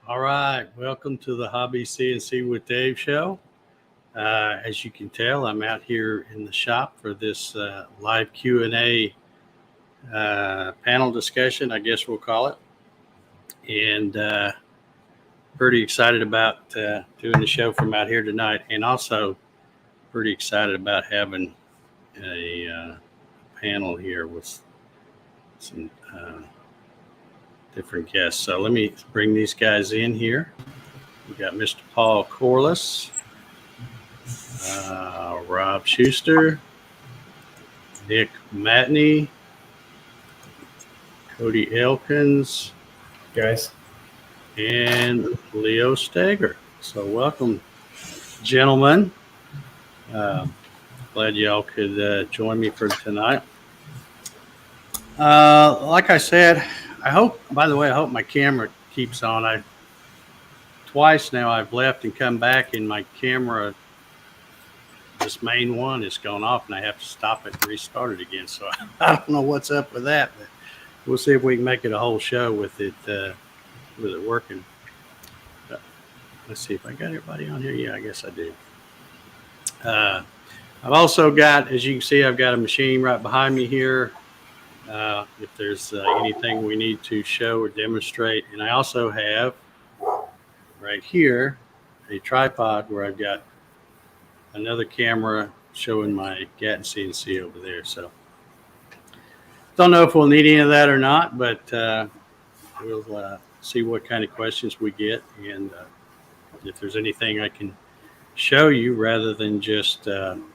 All right, welcome to the Hobby CNC with Dave show. As you can tell, I'm out here in the shop for this live Q&A panel discussion, I guess we'll call it. And pretty excited about doing the show from out here tonight, and also pretty excited about having a panel here with some different guests. So let me bring these guys in here. We got Mr. Paul Corliss, Rob Schuster, Nick Matney, Cody Elkins, guys, and Leo Stager. So welcome, gentlemen. Glad y'all could join me for tonight. Like I said, I hope my camera keeps on. Twice now I've left and come back, and my camera, this main one, is gone off, and I have to stop it and restart it again. So I don't know what's up with that, but we'll see if we can make it a whole show with it working. But let's see if I got everybody on here. Yeah, I guess I do. I've also got, as you can see, I've got a machine right behind me here. If there's anything we need to show or demonstrate. And I also have right here a tripod where I've got another camera showing my Gatton CNC over there. So don't know if we'll need any of that or not, but we'll see what kind of questions we get, and if there's anything I can show you rather than just I'm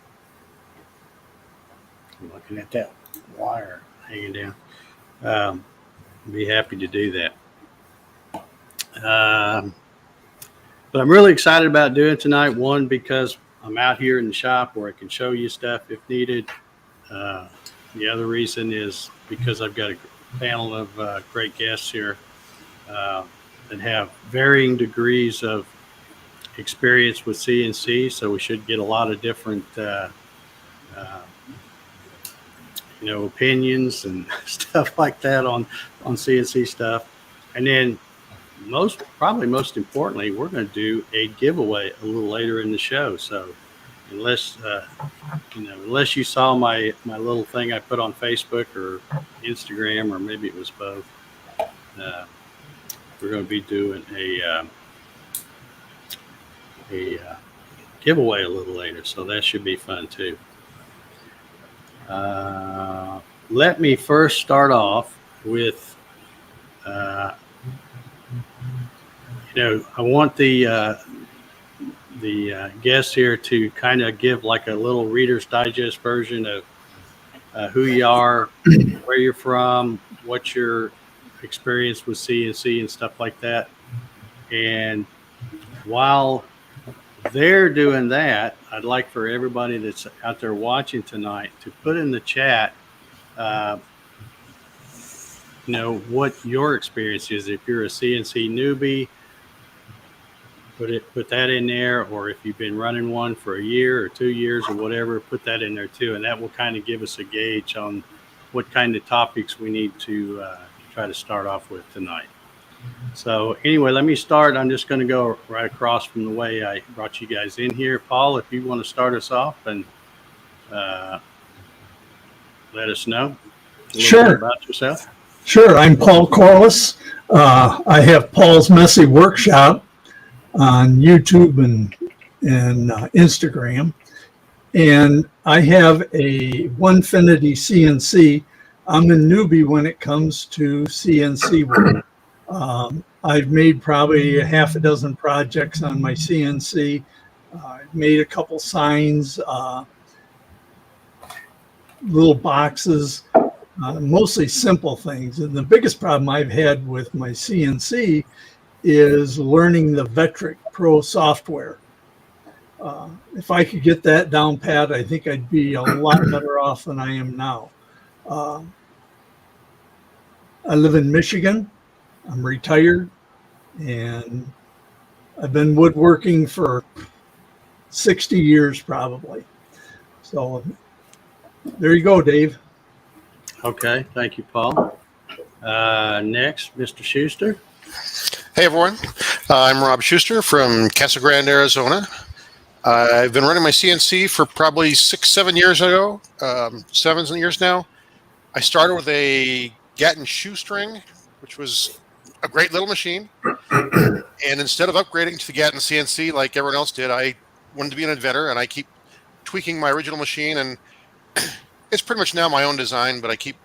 looking at that wire hanging down. Be happy to do that. But I'm really excited about doing tonight. One, because I'm out here in the shop where I can show you stuff if needed. The other reason is because I've got a panel of great guests here that have varying degrees of experience with CNC. So we should get a lot of different opinions and stuff like that on CNC stuff. And then probably most importantly, we're going to do a giveaway a little later in the show. So unless you saw my little thing I put on Facebook or Instagram, or maybe it was both, we're going to be doing a giveaway a little later. So that should be fun too. Let me first start off with, I want the guests here to kind of give like a little Reader's Digest version of who you are, where you're from, what's your experience with CNC and stuff like that. And while they're doing that, I'd like for everybody that's out there watching tonight to put in the chat, what your experience is. If you're a CNC newbie, put that in there, or if you've been running one for a year or 2 years or whatever, put that in there too, and that will kind of give us a gauge on what kind of topics we need to try to start off with tonight. So anyway, let me start. I'm just going to go right across from the way I brought you guys in here. Paul, if you want to start us off and let us know a little bit about yourself. Sure. I'm Paul Corliss. I have Paul's Messy Workshop on YouTube and Instagram. And I have a Onefinity CNC. I'm a newbie when it comes to CNC work. I've made probably a half a dozen projects on my CNC. I've made a couple signs, little boxes, mostly simple things. And the biggest problem I've had with my CNC is learning the Vectric Pro software. If I could get that down pat, I think I'd be a lot better off than I am now. I live in Michigan. I'm retired, and I've been woodworking for 60 years probably. So there you go, Dave. Okay, thank you, Paul. Next, Mr. Schuster. Hey everyone, I'm Rob Schuster from Casa Grande, Arizona. I've been running my CNC for probably 6-7 years ago, 7 years now. I started with a Gatton shoestring, which was a great little machine. And instead of upgrading to the Gatton CNC like everyone else did, I wanted to be an inventor, and I keep tweaking my original machine. And it's pretty much now my own design, but I keep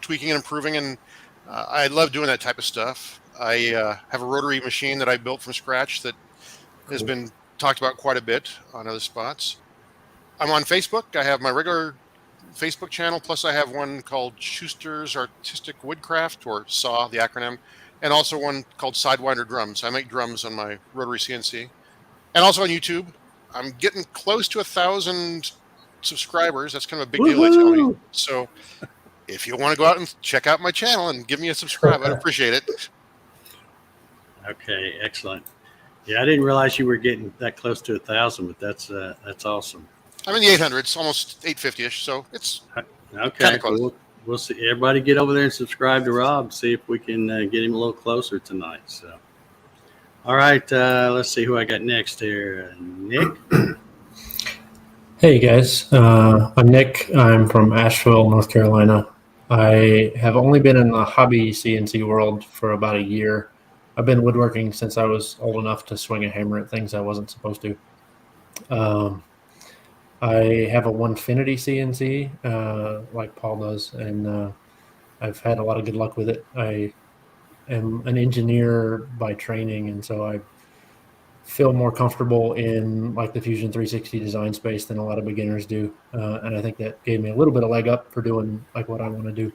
tweaking and improving, and I love doing that type of stuff. I have a rotary machine that I built from scratch that has been talked about quite a bit on other spots. I'm on Facebook. I have my regular Facebook channel, plus I have one called Schuster's Artistic Woodcraft, or SAW, the acronym, and also one called Sidewinder Drums. I make drums on my rotary CNC. And also on YouTube. I'm getting close to 1,000 subscribers. That's kind of a big deal, they tell me. So if you want to go out and check out my channel and give me a subscribe, I'd appreciate it. Okay, excellent. Yeah, I didn't realize you were getting that close to 1,000, but that's awesome. I'm in the 800s, almost 850-ish, so it's okay. We'll see. Everybody get over there and subscribe to Rob. See if we can get him a little closer tonight. So, all right, let's see who I got next here. Nick. Hey guys, I'm Nick. I'm from Asheville, North Carolina. I have only been in the hobby CNC world for about a year. I've been woodworking since I was old enough to swing a hammer at things I wasn't supposed to. I have a Onefinity CNC, like Paul does, and I've had a lot of good luck with it. I am an engineer by training, and so I feel more comfortable in like the Fusion 360 design space than a lot of beginners do, and I think that gave me a little bit of leg up for doing like what I want to do.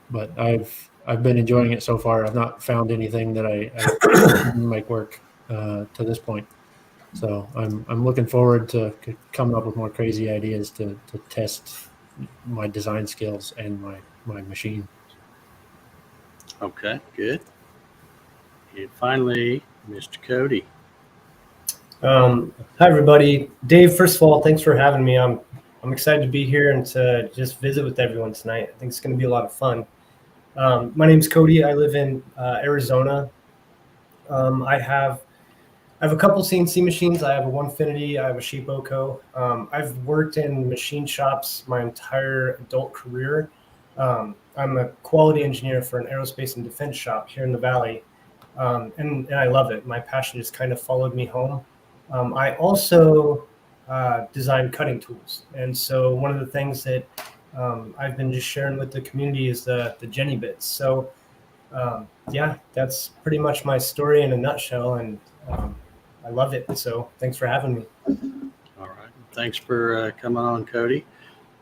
But I've been enjoying it so far. I've not found anything that I can make work to this point. So I'm looking forward to coming up with more crazy ideas to test my design skills and my machine. Okay, good. And finally, Mr. Cody. Hi everybody. Dave, first of all, thanks for having me. I'm excited to be here and to just visit with everyone tonight. I think it's going to be a lot of fun. My name's Cody. I live in Arizona. I have a couple CNC machines. I have a Onefinity. I have a Shapeoko. I've worked in machine shops my entire adult career. I'm a quality engineer for an aerospace and defense shop here in the Valley, and I love it. My passion just kind of followed me home. I also design cutting tools, and so one of the things that I've been just sharing with the community is the Jenny bits. So yeah, that's pretty much my story in a nutshell, and I love it. So thanks for having me. All right. Thanks for coming on, Cody.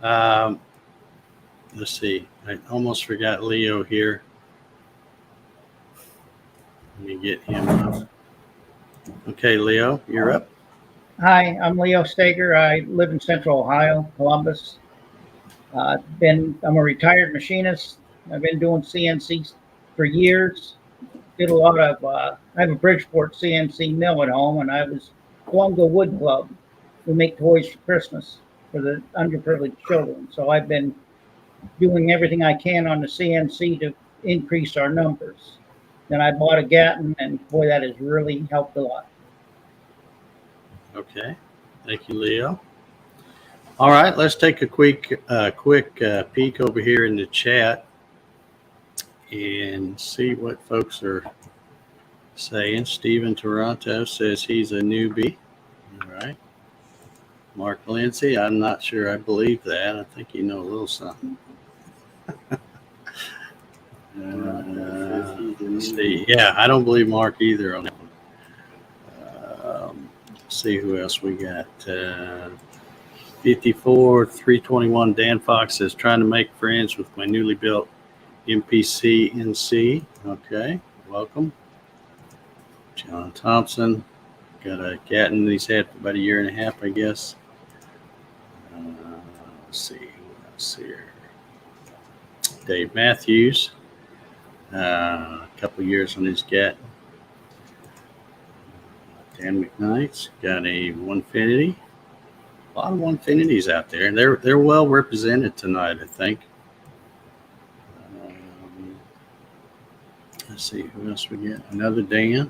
Let's see. I almost forgot Leo here. Let me get him up. Okay, Leo, you're up. Hi, I'm Leo Stager. I live in Central Ohio, Columbus. I'm a retired machinist. I've been doing CNC for years. Did a lot of, I have a Bridgeport CNC mill at home, and I was belong to a wood club. We make toys for Christmas for the underprivileged children. So I've been doing everything I can on the CNC to increase our numbers. Then I bought a Gatton, and boy, that has really helped a lot. Okay. Thank you, Leo. All right, let's take a quick peek over here in the chat and see what folks are saying. Steven Toronto says he's a newbie. All right. Mark Lindsay, I'm not sure I believe that. I think you know a little something. Let's see. Yeah, I don't believe Mark either on that one. Let's see who else we got. 54-321 Dan Fox says, trying to make friends with my newly built MPC NC. Okay, welcome. John Thompson, got a Gatton he's had for about a year and a half, I guess. Let's see what else here. Dave Matthews, a couple years on his Gatton. Dan McKnight's got a Onefinity. A lot of Onefinities out there, and they're well represented tonight, I think. Let's see who else we get. Another Dan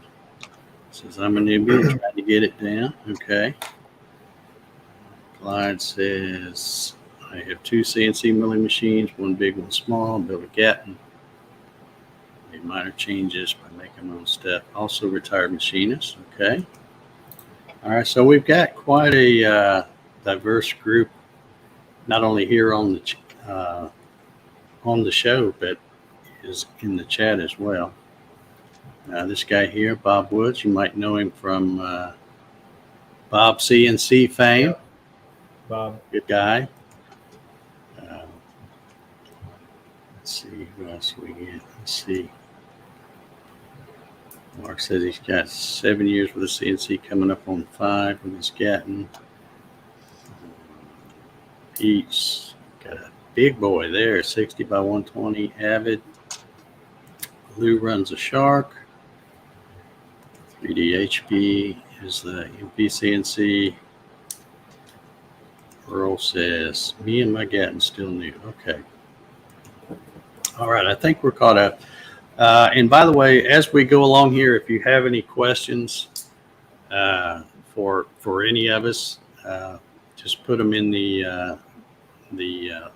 says I'm a newbie. Trying to get it down. Okay. Clyde says I have 2 CNC milling machines, one big, one small. Built a Gatton. Made minor changes by making my own stuff. Also retired machinist. Okay. All right. So we've got quite a diverse group, not only here on the show, but is in the chat as well. This guy here, Bob Woods, you might know him from Bob CNC fame. Yep. Bob. Good guy. Let's see who else we get. Let's see. Mark says he's got 7 years with the CNC, coming up on 5 with his Gatton. Pete's got a big boy there, 60 by 120, Avid. Lou runs a Shark. 3DHB is the MPCNC. Earl says, me and my Gatton still new. Okay. All right, I think we're caught up. And by the way, as we go along here, if you have any questions for any of us, just put them in the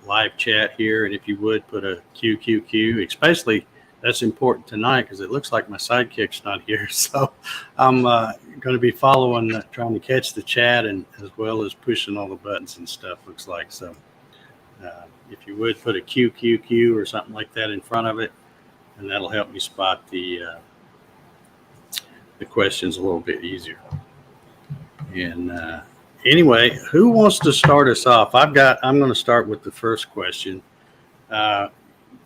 live chat here. And if you would put a QQQ, especially that's important tonight because it looks like my sidekick's not here. So I'm going to be following, trying to catch the chat and as well as pushing all the buttons and stuff, looks like. So if you would put a QQQ or something like that in front of it, and that'll help me spot the questions a little bit easier. And anyway, who wants to start us off? I'm going to start with the first question.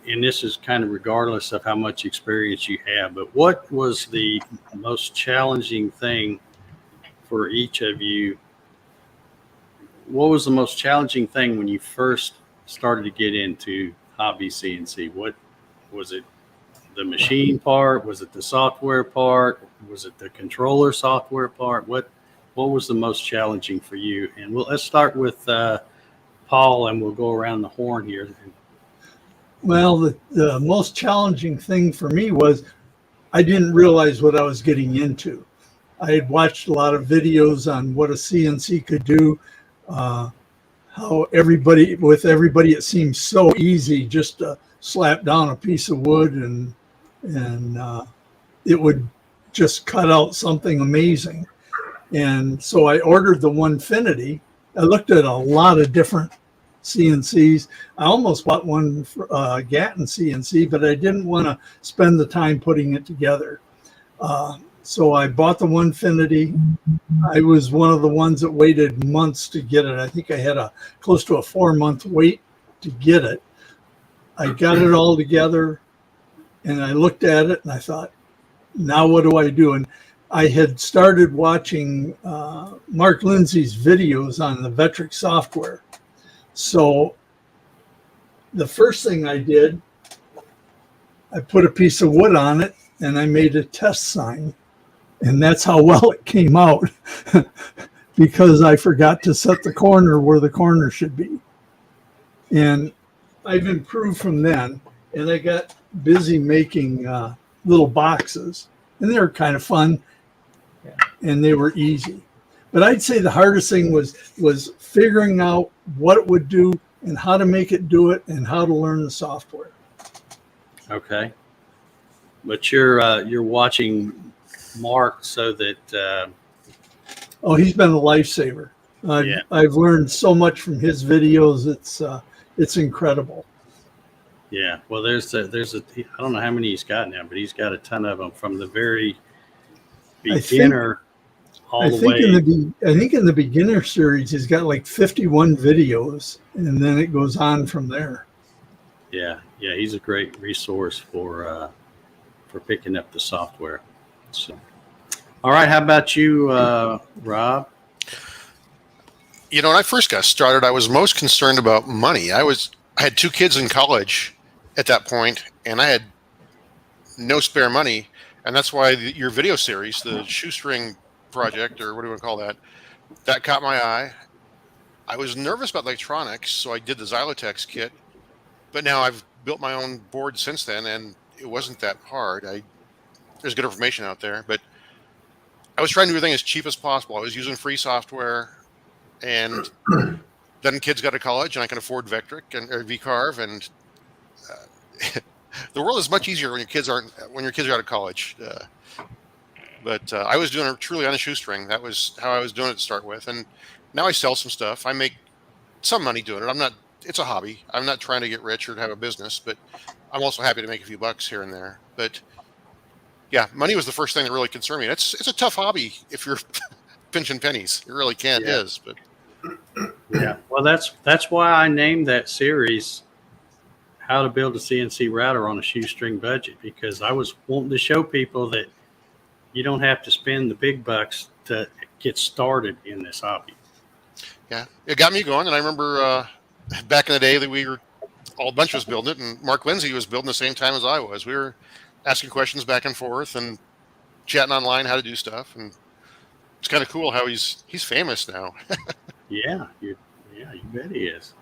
And this is kind of regardless of how much experience you have, but what was the most challenging thing for each of you? What was the most challenging thing when you first started to get into hobby CNC? What was it? The machine part? Was it the software part? Was it the controller software part? What was the most challenging for you? And let's start with Paul, and we'll go around the horn here. Well, the most challenging thing for me was I didn't realize what I was getting into. I had watched a lot of videos on what a CNC could do, how everybody it seems so easy just to slap down a piece of wood and it would just cut out something amazing. And so I ordered the Onefinity. I looked at a lot of different CNCs. I almost bought one for Gatton CNC, but I didn't want to spend the time putting it together. So I bought the Onefinity. I was one of the ones that waited months to get it. I think I had close to a 4-month wait to get it. I got it all together and I looked at it and I thought, now what do I do? And I had started watching Mark Lindsay's videos on the Vectric software. So the first thing I did, I put a piece of wood on it and I made a test sign. And that's how well it came out because I forgot to set the corner where the corner should be. And I've improved from then, and I got busy making little boxes, and they were kind of fun, and they were easy. But I'd say the hardest thing was figuring out what it would do and how to make it do it and how to learn the software. Okay, but you're watching Mark so that. Oh, he's been a lifesaver. I've learned so much from his videos. It's incredible. Yeah, well, there's a I don't know how many he's got now, but he's got a ton of them from the very beginner all the way. I think in the beginner series, he's got like 51 videos, and then it goes on from there. Yeah, he's a great resource for picking up the software. So, all right, how about you, Rob? You know, when I first got started, I was most concerned about money. I had 2 kids in college at that point, and I had no spare money. And that's why your video series, the shoestring project, or what do you want to call that caught my eye. I was nervous about electronics, so I did the Xylotex kit. But now I've built my own board since then, and it wasn't that hard. I there's good information out there. But I was trying to do everything as cheap as possible. I was using free software, and then kids got to college, and I can afford Vectric and or VCarve, and the world is much easier when your kids are out of college. But I was doing it truly on a shoestring. That was how I was doing it to start with, and now I sell some stuff. I make some money doing it. It's a hobby. I'm not trying to get rich or to have a business, but I'm also happy to make a few bucks here and there. But yeah, money was the first thing that really concerned me. It's a tough hobby if you're pinching pennies. It really is. But Yeah. Well, that's why I named that series "How to Build a CNC Router on a Shoestring Budget," because I was wanting to show people that you don't have to spend the big bucks to get started in this hobby. yeah, it got me going. And I remember back in the day that we were all a bunch of us building it, and Mark Lindsay was building the same time as I was. We were asking questions back and forth and chatting online how to do stuff, and it's kind of cool how he's famous now. Yeah, you bet he is.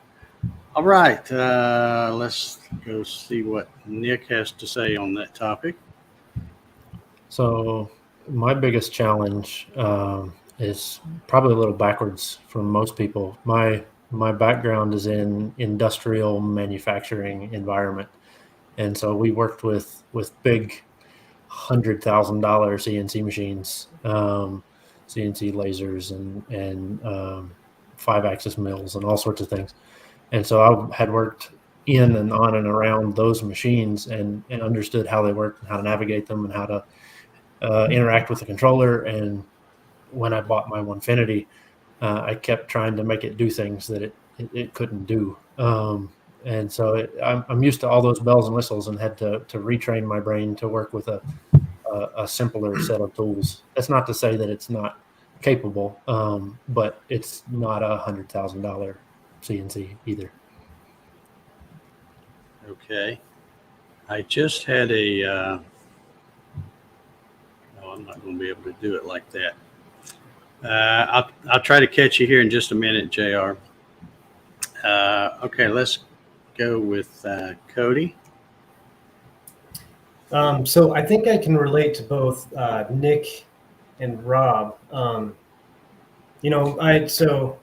All right, let's go see what Nick has to say on that topic. So my biggest challenge is probably a little backwards from most people. My background is in industrial manufacturing environment, and so we worked with big $100,000 CNC machines, CNC lasers, and 5-axis mills, and all sorts of things. And so I had worked in and on and around those machines and understood how they worked and how to navigate them and how to interact with the controller. And when I bought my Onefinity, I kept trying to make it do things that it couldn't do. And so I'm used to all those bells and whistles, and had to retrain my brain to work with a simpler set of tools. That's not to say that it's not capable, but it's not $100,000 CNC either. Okay. I just had no, I'm not going to be able to do it like that. I'll try to catch you here in just a minute, JR. Okay, let's go with Cody. So I think I can relate to both Nick and Rob. So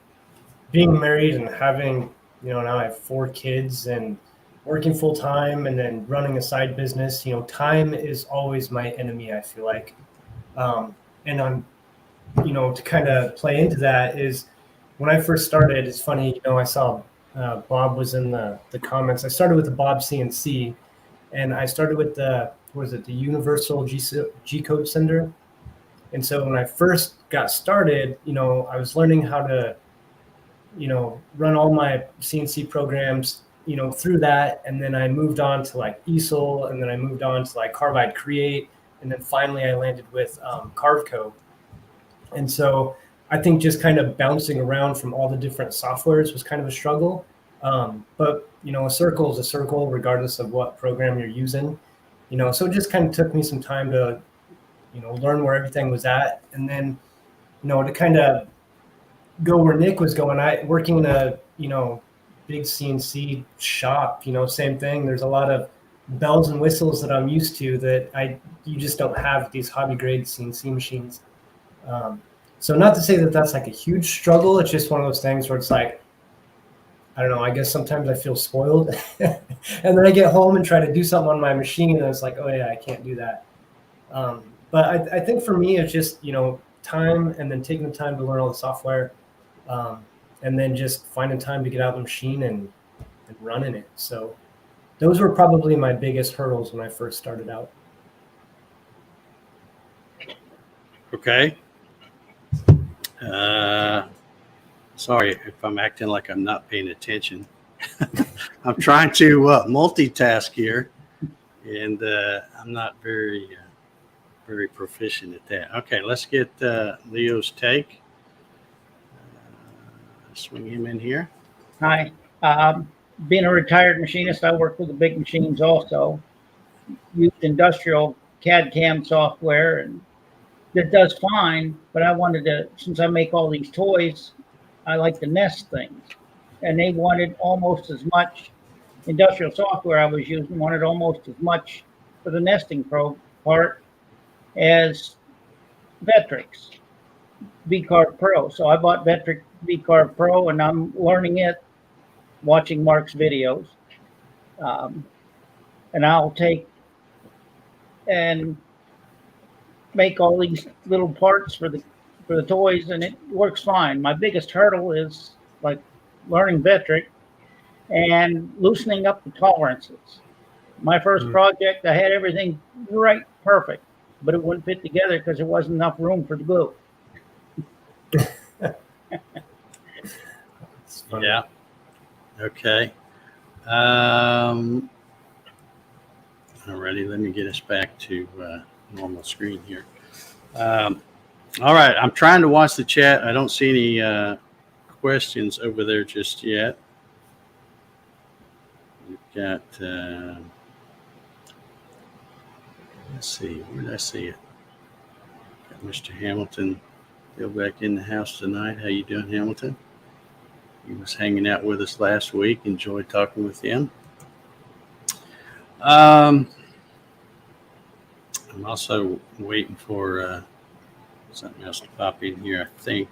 being married and having, now I have 4 kids and working full time and then running a side business, time is always my enemy, I feel like. And I'm, to kind of play into that is when I first started, it's funny, I saw Bob was in the comments. I started with the Bob CNC, and I started with the Universal G-Code Sender. And so when I first got started, I was learning how to, run all my CNC programs, through that. And then I moved on to like easel, and then I moved on to like Carbide Create. And then finally I landed with Carveco. And so I think just kind of bouncing around from all the different softwares was kind of a struggle. But, a circle is a circle regardless of what program you're using, so it just kind of took me some time to, learn where everything was at. And then, to kind of go where Nick was going, working in a, big CNC shop, same thing. There's a lot of bells and whistles that I'm used to that you just don't have these hobby grade CNC machines. So not to say that that's like a huge struggle. It's just one of those things where it's like, I don't know, I guess sometimes I feel spoiled and then I get home and try to do something on my machine and it's like, oh yeah, I can't do that. But I think for me, it's just, time, and then taking the time to learn all the software, and then just finding time to get out of the machine and running it. So those were probably my biggest hurdles when I first started out. Okay. Sorry if I'm acting like I'm not paying attention. I'm trying to multitask here, and I'm not very proficient at that. Okay, let's get Leo's take. Swing him in here. Hi. Being a retired machinist, I work with the big machines also. Used industrial CAD/CAM software, and that does fine, but I wanted to, since I make all these toys, I like to nest things. And they wanted almost as much industrial software I was using, wanted almost as much for the nesting part as Vectric's V-Carve Pro. So I bought Vectric V-Carve Pro, and I'm learning it, watching Mark's videos. And I'll take and make all these little parts for the toys, and it works fine. My biggest hurdle is like learning Vectric and loosening up the tolerances. My first project, I had everything right perfect, but it wouldn't fit together because there wasn't enough room for the glue. Yeah. Okay. Alrighty, let me get us back to normal screen here. All right, I'm trying to watch the chat. I don't see any questions over there just yet. We've got, let's see, where did I see it? Got Mr. Hamilton still back in the house tonight. How you doing, Hamilton? He was hanging out with us last week. Enjoyed talking with him. I'm also waiting for something else to pop in here, I think.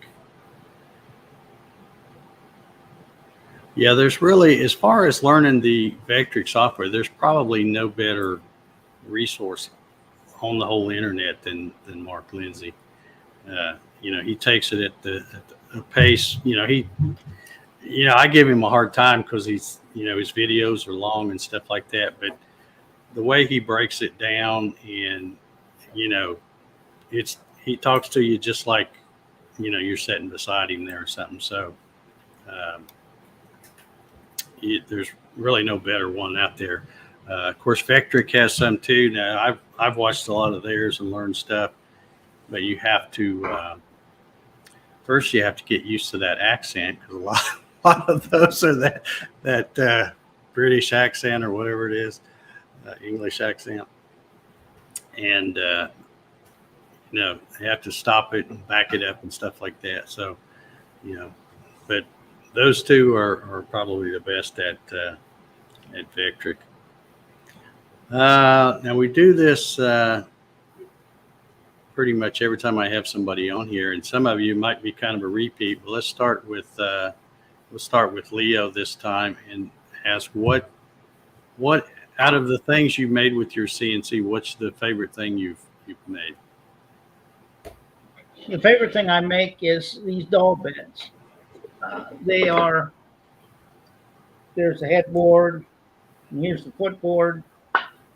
Yeah, there's really, as far as learning the Vectric software, there's probably no better resource on the whole internet than Mark Lindsay. He takes it at the pace. I give him a hard time because he's, his videos are long and stuff like that. But the way he breaks it down, and he talks to you just like you're sitting beside him there or something. So there's really no better one out there. Of course, Vectric has some too. Now I've watched a lot of theirs and learned stuff, but you have to first you have to get used to that accent, because a lot of those are that British accent or whatever it is, English accent, and you have to stop it and back it up and stuff like that. So, but those two are probably the best at Vectric. Now we do this pretty much every time I have somebody on here, and some of you might be kind of a repeat. But let's start with Leo this time and ask what out of the things you made with your CNC, what's the favorite thing you've made? The favorite thing I make is these doll beds. There's the headboard, and here's the footboard.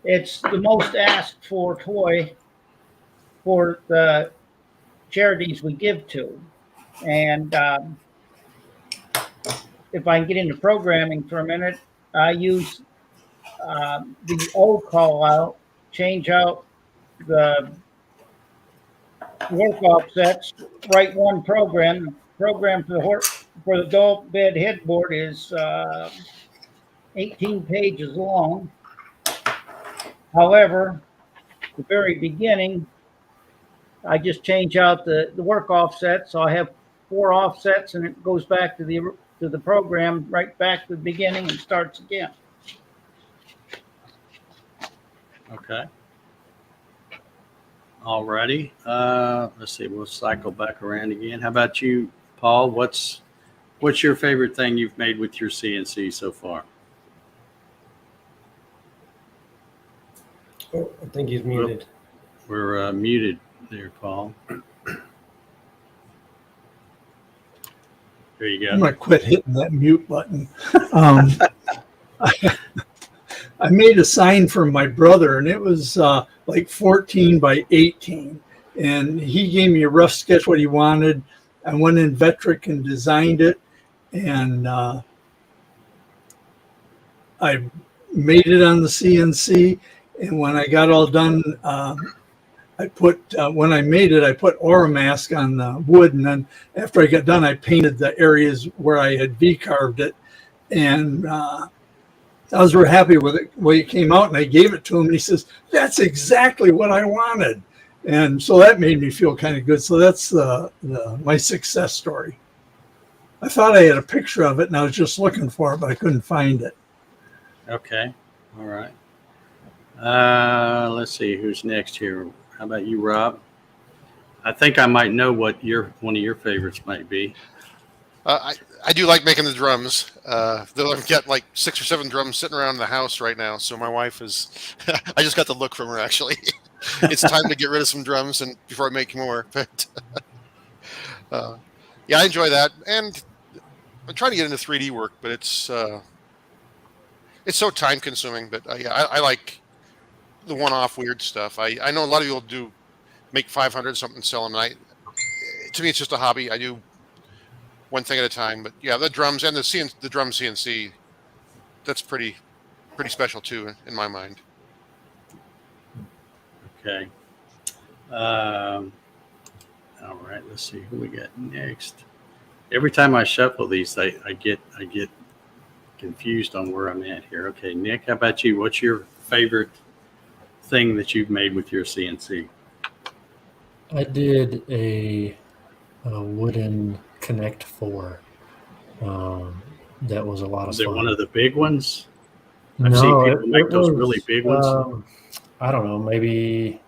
It's the most asked for toy for the charities we give to. And if I can get into programming for a minute, I use the old call out, change out the work offsets, write one program. The program for the doll bed headboard is 18 pages long. However, at the very beginning, I just change out the work offset. So I have 4 offsets, and it goes back to the program, right back to the beginning, and starts again. Okay. Alrighty. Let's see. We'll cycle back around again. How about you, Paul? What's your favorite thing you've made with your CNC so far? Oh, I think he's muted. We're muted there, Paul. There you I'm go. gonna quit hitting that mute button. I made a sign for my brother, and it was like 14 by 18. And he gave me a rough sketch what he wanted. I went in Vectric and designed it, and I made it on the CNC. And when I got all done, when I made it, I put Aura Mask on the wood, and then after I got done, I painted the areas where I had V-carved it, and I was very happy with it when it came out, and I gave it to him, and he says, "That's exactly what I wanted," and so that made me feel kind of good. So that's my success story. I thought I had a picture of it, and I was just looking for it, but I couldn't find it. Okay. All right. Let's see who's next here. How about you, Rob? I think I might know what one of your favorites might be. I do like making the drums. Though I've got like 6 or 7 drums sitting around the house right now. So my wife is. I just got the look from her actually. It's time to get rid of some drums and before I make more. But yeah, I enjoy that, and I'm trying to get into 3D work, but it's so time consuming. But yeah, I like the one-off weird stuff. I know a lot of people do make 500 something, sell them, and to me it's just a hobby. I do one thing at a time. But yeah, the drums and the drum CNC, that's pretty special too in my mind. Okay. All right. Let's see who we got next. Every time I shuffle these, I get confused on where I'm at here. Okay, Nick, how about you? What's your favorite thing that you've made with your CNC? I did a wooden Connect 4. That was a lot of Is fun. it one of the big ones? I've seen people make those really big ones. I don't know, maybe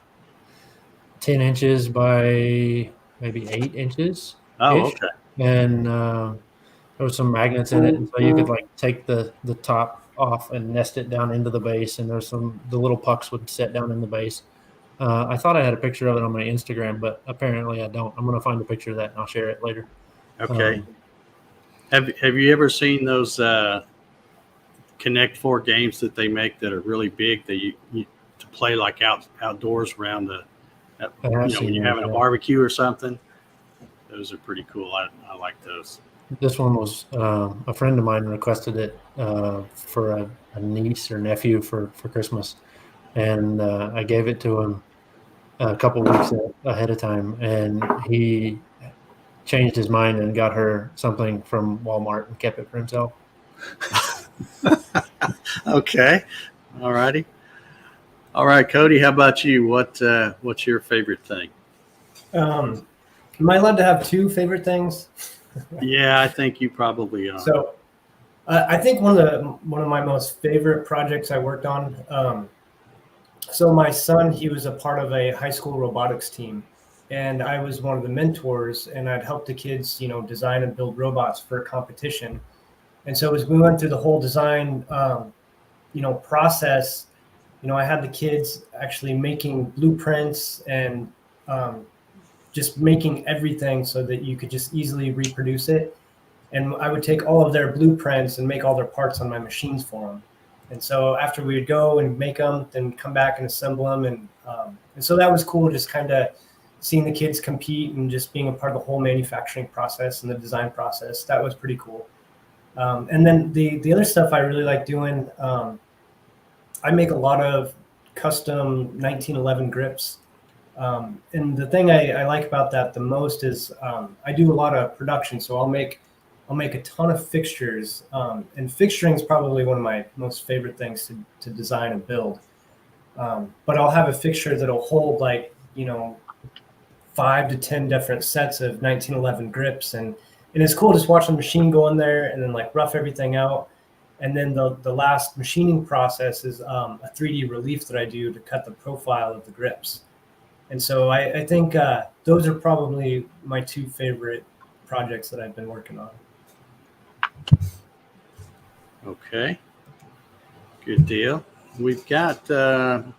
10 inches by maybe 8 inches. Oh, okay. And there was some magnets in it, and so you could like take the top off and nest it down into the base, and the little pucks would set down in the base. I thought I had a picture of it on my Instagram, but apparently I don't. I'm going to find a picture of that and I'll share it later. Okay. Have you ever seen those Connect 4 games that they make that are really big that you to play like outdoors around when you're having a barbecue or something? Those are pretty cool. I like those. This one was a friend of mine requested it for a niece or nephew for Christmas, and I gave it to him a couple weeks ahead of time, and he changed his mind and got her something from Walmart and kept it for himself. Okay. All righty. All right, Cody, how about you? What's your favorite thing? Am I allowed to have 2 favorite things? Yeah, I think you probably are. So I think one of my most favorite projects I worked on. So my son, he was a part of a high school robotics team, and I was one of the mentors, and I'd help the kids, design and build robots for a competition. And so as we went through the whole design, process, I had the kids actually making blueprints and just making everything so that you could just easily reproduce it. And I would take all of their blueprints and make all their parts on my machines for them. And so after we would go and make them, then come back and assemble them. And so that was cool, just kind of seeing the kids compete and just being a part of the whole manufacturing process and the design process. That was pretty cool. And then the other stuff I really like doing, I make a lot of custom 1911 grips. And the thing I like about that the most is I do a lot of production. So I'll make a ton of fixtures, and fixturing is probably one of my most favorite things to design and build. But I'll have a fixture that'll hold 5 to 10 different sets of 1911 grips, and it's cool just watching the machine go in there and then rough everything out. And then the last machining process is a 3D relief that I do to cut the profile of the grips. And so I think those are probably my 2 favorite projects that I've been working on. Okay. Good deal. We've got, let me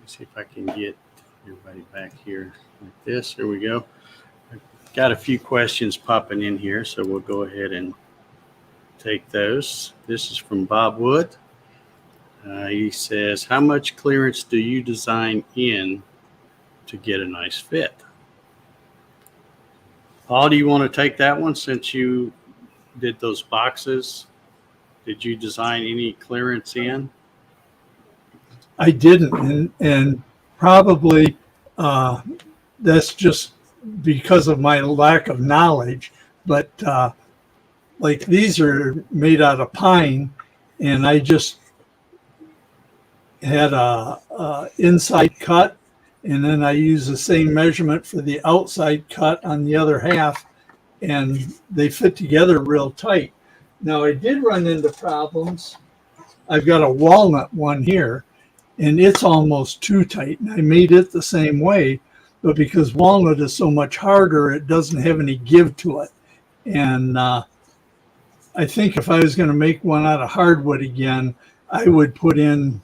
see if I can get everybody back here like this. There we go. I've got a few questions popping in here, so we'll go ahead and take those. This is from Bob Wood. He says, how much clearance do you design in to get a nice fit? Paul, do you want to take that one since you did those boxes? Did you design any clearance in? I didn't, and probably that's just because of my lack of knowledge. But like these are made out of pine, and I just had a inside cut, and then I use the same measurement for the outside cut on the other half, and they fit together real tight. Now I did run into problems. I've got a walnut one here, and it's almost too tight. And I made it the same way, but because walnut is so much harder, it doesn't have any give to it. And I think if I was going to make one out of hardwood again, I would put in,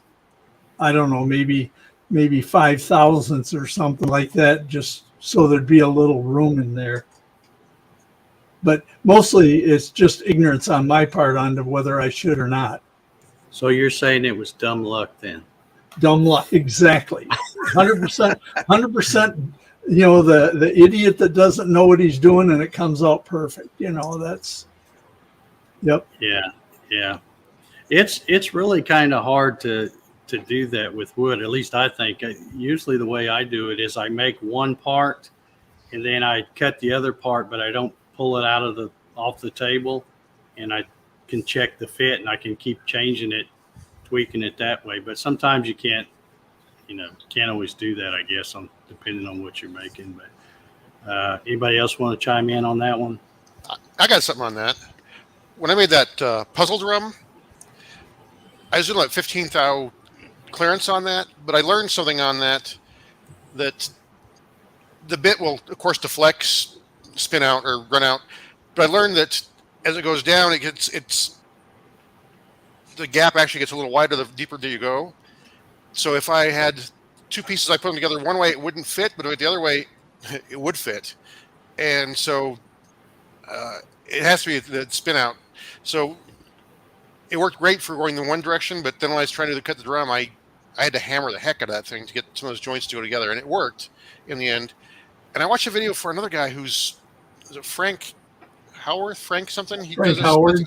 I don't know, maybe 5 thousandths or something like that, just so there'd be a little room in there. But mostly it's just ignorance on my part on to whether I should or not. So you're saying it was dumb luck then? Dumb luck, exactly. 100%, 100%. You know, the idiot that doesn't know what he's doing and it comes out perfect. You know, that's, yep. Yeah. It's really kind of hard to do that with wood. At least I think. Usually the way I do it is I make one part and then I cut the other part, but I don't pull it off the table, and I can check the fit and I can keep changing it, tweaking it that way. But sometimes you can't always do that, I guess, depending on what you're making. But anybody else want to chime in on that one? I got something on that. When I made that puzzle drum, I was doing like 15 thou clearance on that, but I learned something on that the bit will, of course, deflect, spin out, or run out. But I learned that as it goes down, the gap actually gets a little wider the deeper you go. So if I had two pieces, I put them together one way, it wouldn't fit, but the other way, it would fit. And so it has to be the spin out. So it worked great for going in one direction, but then when I was trying to cut the drum, I had to hammer the heck out of that thing to get some of those joints to go together, and it worked in the end. And I watched a video for another guy is it Frank Howarth? Frank something? Frank Howard.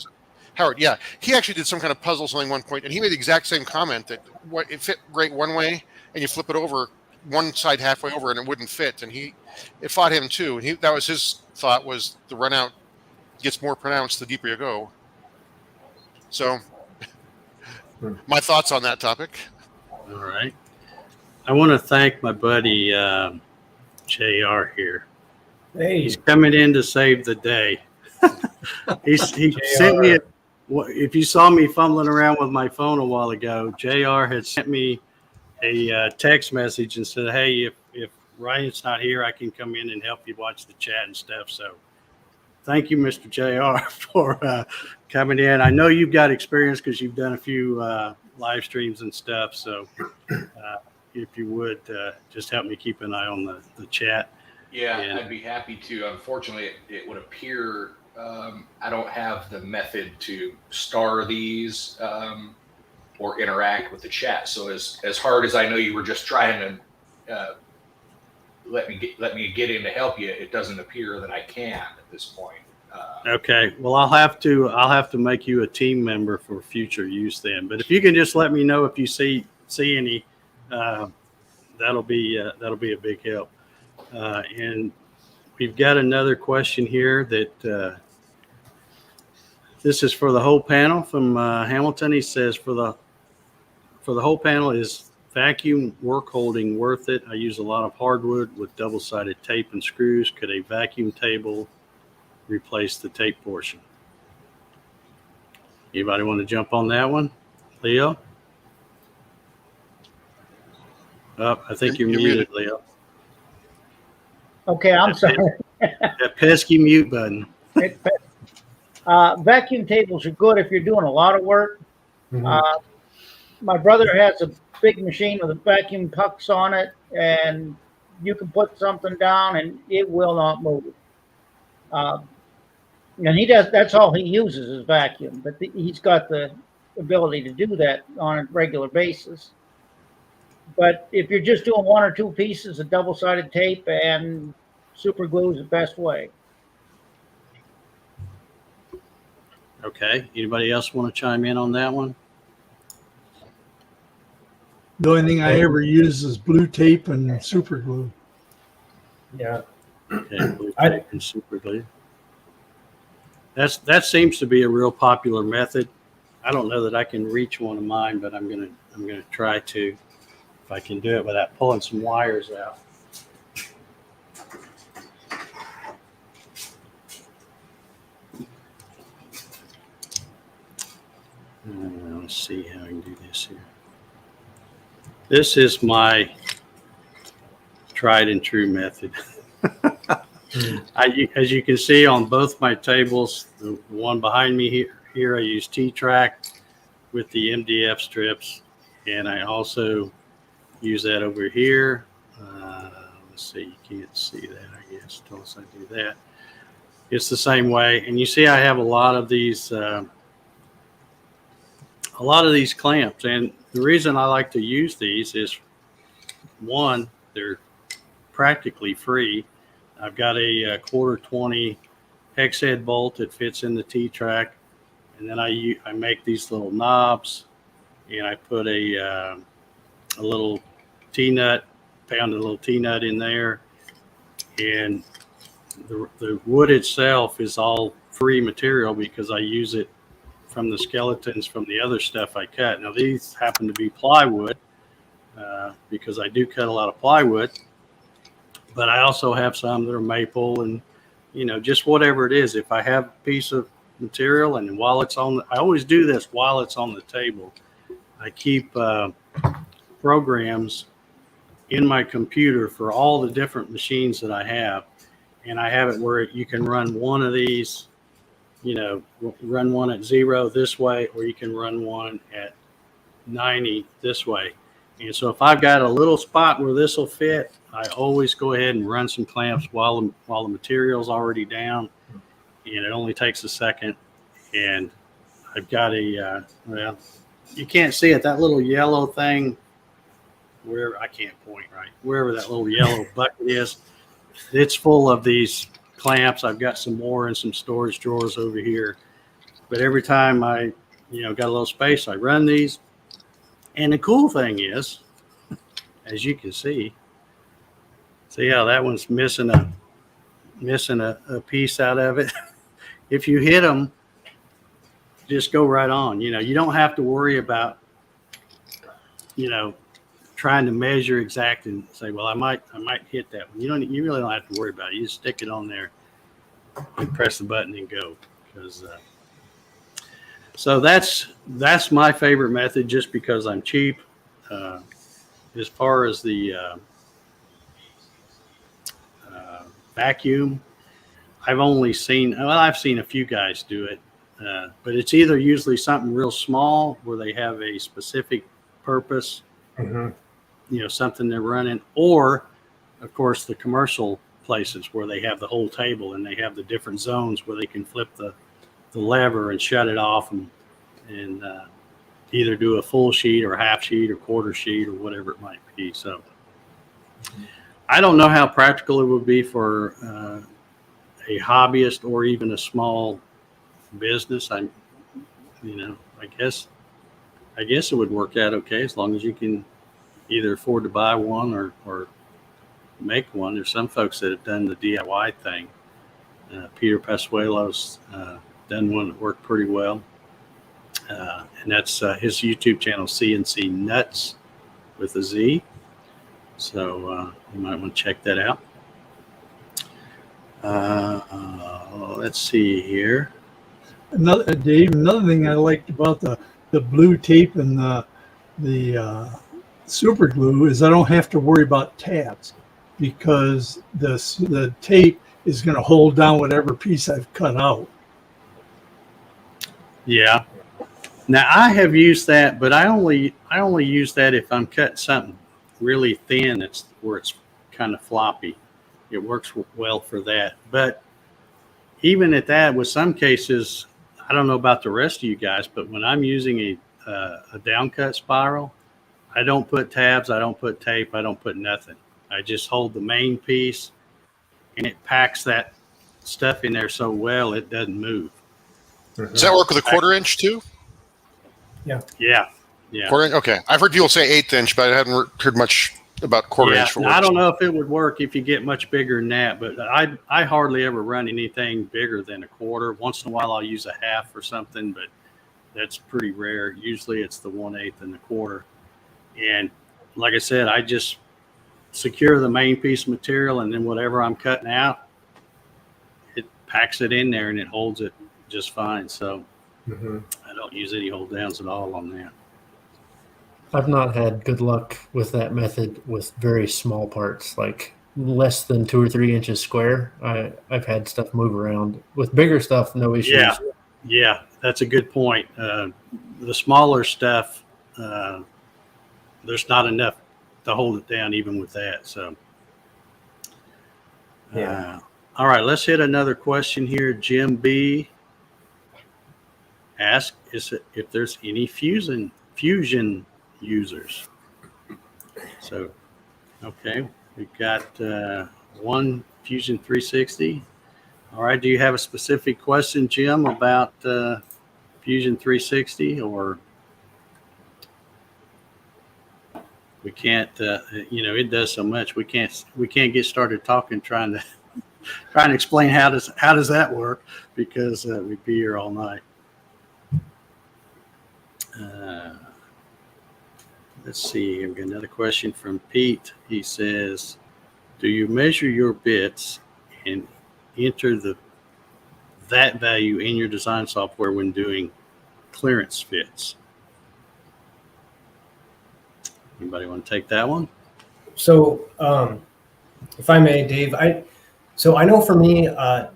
Howard, yeah. He actually did some kind of puzzle something one point, and he made the exact same comment that it fit great one way, and you flip it over one side halfway over, and it wouldn't fit. And it fought him too. And that was his thought, was the run out gets more pronounced the deeper you go. So, my thoughts on that topic. All right. I want to thank my buddy JR here. Hey, He's coming in to save the day. He sent me if you saw me fumbling around with my phone a while ago, JR had sent me a text message and said, hey, if Ryan's not here, I can come in and help you watch the chat and stuff. So thank you, Mr. JR, for coming in. I know you've got experience because you've done a few live streams and stuff. So if you would just help me keep an eye on the chat. Yeah, And I'd be happy to. Unfortunately, it would appear I don't have the method to star these or interact with the chat. So as hard as I know you were just trying to let me get in to help you, it doesn't appear that I can at this point. Okay. Well, I'll have to make you a team member for future use then. But if you can just let me know if you see any, that'll be a big help. And we've got another question here that this is for the whole panel from Hamilton. He says, for the whole panel, is vacuum work holding worth it? I use a lot of hardwood with double-sided tape and screws. Could a vacuum table replace the tape portion? Anybody want to jump on that one? Leo? Oh, I think you're muted, Leo. Okay, I'm sorry. That pesky mute button. Vacuum tables are good if you're doing a lot of work. Mhm. My brother has a big machine with a vacuum pucks on it, and you can put something down and it will not move. And that's all he uses is vacuum, but he's got the ability to do that on a regular basis. But if you're just doing one or two pieces of double-sided tape, and super glue is the best way. Okay. Anybody else want to chime in on that one? The only thing I ever use is blue tape and super glue. Yeah. Okay. Blue tape and super glue. That seems to be a real popular method. I don't know that I can reach one of mine, but I'm gonna try to, if I can do it without pulling some wires out. Let's see how I can do this here. This is my tried and true method. As you can see on both my tables, the one behind me here I use T-Track with the MDF strips, and I also use that over here. Let's see, you can't see that, I guess, unless I do that. It's the same way, and you see I have a lot of these clamps, and the reason I like to use these is, one, they're practically free. I've got a 1/4-20 hex head bolt that fits in the T-Track, and then I make these little knobs, and I put a little T-nut, pound a little T-nut in there, and the wood itself is all free material because I use it from the skeletons from the other stuff I cut. Now these happen to be plywood because I do cut a lot of plywood, but I also have some that are maple and, you know, just whatever it is. If I have a piece of material and while it's on, I always do this while it's on the table. I keep programs in my computer for all the different machines that I have. And I have it where you can run one of these, you know, run one at 0 this way, or you can run one at 90 this way. And so if I've got a little spot where this will fit, I always go ahead and run some clamps while the material's already down, and it only takes a second. And I've got a, well, you can't see it, that little yellow thing, where I can't point right, wherever that little yellow bucket is, it's full of these clamps. I've got some more in some storage drawers over here. But every time I, you know, got a little space, I run these. And the cool thing is, as you can see how that one's missing a piece out of it. If you hit them, just go right on. You know, you don't have to worry about, you know, trying to measure exact and say, well, I might hit that one. You really don't have to worry about it. You just stick it on there and press the button and go. Because so that's my favorite method, just because I'm cheap. As far as the vacuum, I've seen a few guys do it, but it's either usually something real small where they have a specific purpose, you know, something they're running, or of course the commercial places where they have the whole table and they have the different zones where they can flip the lever and shut it off and either do a full sheet or half sheet or quarter sheet or whatever it might be. So I don't know how practical it would be for a hobbyist or even a small business. I guess it would work out okay as long as you can either afford to buy one or make one. There's some folks that have done the DIY thing. Peter Pasuelo's done one that worked pretty well. And that's his YouTube channel, CNC Nuts with a Z. So you might want to check that out. Let's see here. Dave, another thing I liked about the blue tape and the super glue is I don't have to worry about tabs, because the tape is going to hold down whatever piece I've cut out. Yeah. Now I have used that, but I only use that if I'm cutting something really thin. That's where it's kind of floppy. It works well for that. But even at that, with some cases, I don't know about the rest of you guys, but when I'm using a down cut spiral, I don't put tabs, I don't put tape, I don't put nothing. I just hold the main piece, and it packs that stuff in there so well it doesn't move. Does that work with a 1/4 inch too? Yeah. 1/4 inch? Okay. I've heard people say 1/8 inch, but I hadn't heard much about 1/4 inch for work. I don't know if it would work if you get much bigger than that, but I hardly ever run anything bigger than a 1/4. Once in a while I'll use a half or something, but that's pretty rare. Usually it's the 1/8 and the 1/4. And like I said, I just secure the main piece of material, and then whatever I'm cutting out, it packs it in there and it holds it just fine. So I don't use any hold downs at all on that. I've not had good luck with that method with very small parts, like less than 2 or 3 inches square. I've had stuff move around. With bigger stuff, no Yeah, issues. yeah, that's a good point. The smaller stuff, there's not enough to hold it down even with that. So, Yeah. all right, let's hit another question here. Jim B asked if there's any fusion users. So, okay, we've got one Fusion 360. All right, do you have a specific question, Jim, about Fusion 360, or we can't? It does so much. We can't get started talking trying to explain how does that work, because we'd be here all night. Let's see. I've got another question from Pete. He says, "Do you measure your bits and enter that value in your design software when doing clearance fits?" Anybody want to take that one? So, if I may, Dave, I know for me,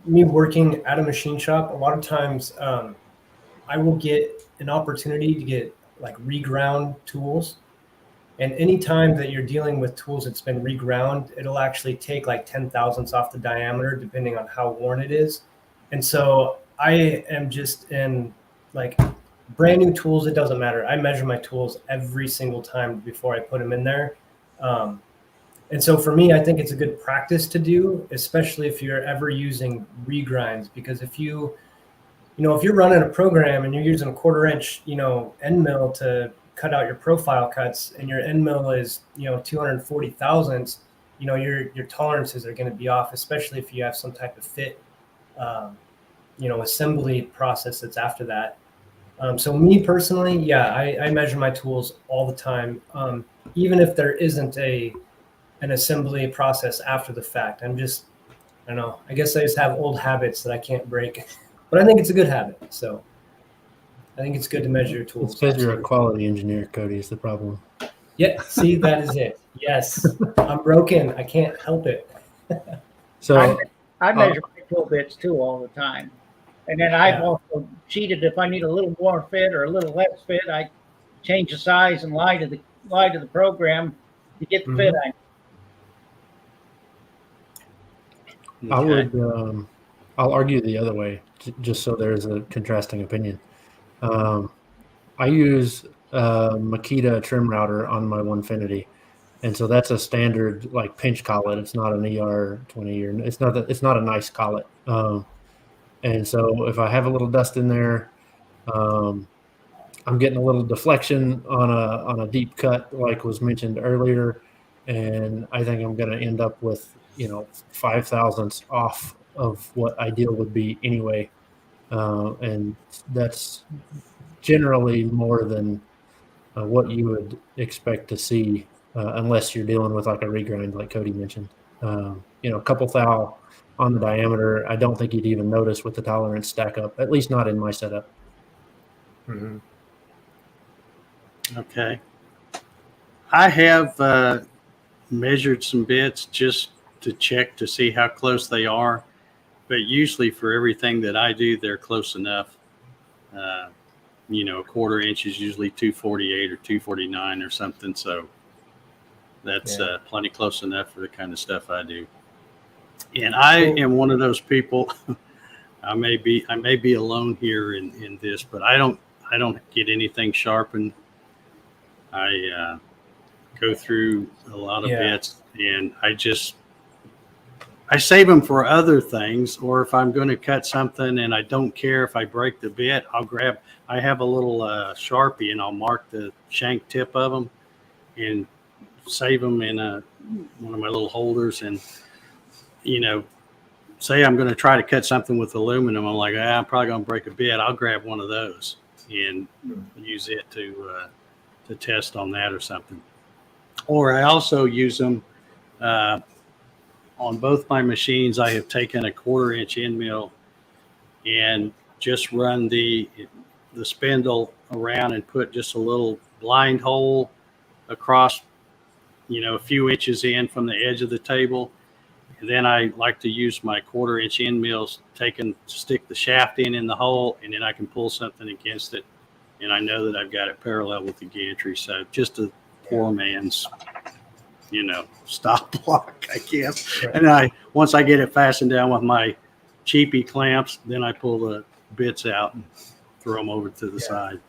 me working at a machine shop, a lot of times I will get an opportunity to get like reground tools. And anytime that you're dealing with tools that's been reground, it'll actually take like 10 thousandths off the diameter, depending on how worn it is. And so I am just in like brand new tools. It doesn't matter. I measure my tools every single time before I put them in there. And so for me, I think it's a good practice to do, especially if you're ever using regrinds, because if you're running a program and you're using a 1/4 inch, end mill to cut out your profile cuts, and your end mill is, 240 thousandths, your tolerances are going to be off, especially if you have some type of fit, assembly process that's after that. So me personally, yeah, I measure my tools all the time, even if there isn't an assembly process after the fact. I don't know. I guess I just have old habits that I can't break, but I think it's a good habit. So I think it's good to measure your tools. It's because you're a quality engineer, Cody, is the problem. Yeah, see, that is it. Yes, I'm broken. I can't help it. So I measure my tool bits too all the time. And then I've also cheated. If I need a little more fit or a little less fit, I change the size and lie to the program to get the fit I need. I would, I'll argue the other way, just so there's a contrasting opinion. I use Makita trim router on my Onefinity, and so that's a standard like pinch collet. It's not an ER20, or it's not a nice collet. And so if I have a little dust in there, I'm getting a little deflection on a deep cut, like was mentioned earlier, and I think I'm going to end up with 5 thousandths off of what ideal would be anyway, and that's generally more than what you would expect to see, unless you're dealing with like a regrind, like Cody mentioned. A couple thou on the diameter, I don't think you'd even notice with the tolerance stack up, at least not in my setup. Mm-hmm. Okay. I have measured some bits just to check to see how close they are, but usually for everything that I do, they're close enough. A 1/4 inch is usually 248 or 249 or something, so that's plenty close enough for the kind of stuff I do. And I am one of those people. I may be alone here in this, but I don't get anything sharpened. I go through a lot of bits, and I save them for other things, or if I'm going to cut something and I don't care if I break the bit, I have a little Sharpie, and I'll mark the shank tip of them and save them in one of my little holders. And, say I'm going to try to cut something with aluminum. I'm like, I'm probably going to break a bit. I'll grab one of those and use it to test on that or something. Or I also use them on both my machines. I have taken a 1/4 inch end mill and just run the spindle around and put just a little blind hole across, a few inches in from the edge of the table. And then I like to use my 1/4 inch end mills, stick the shaft in the hole, and then I can pull something against it. And I know that I've got it parallel with the gantry. So just a poor man's, stop block, I guess. Right. And once I get it fastened down with my cheapy clamps, then I pull the bits out and throw them over to the side.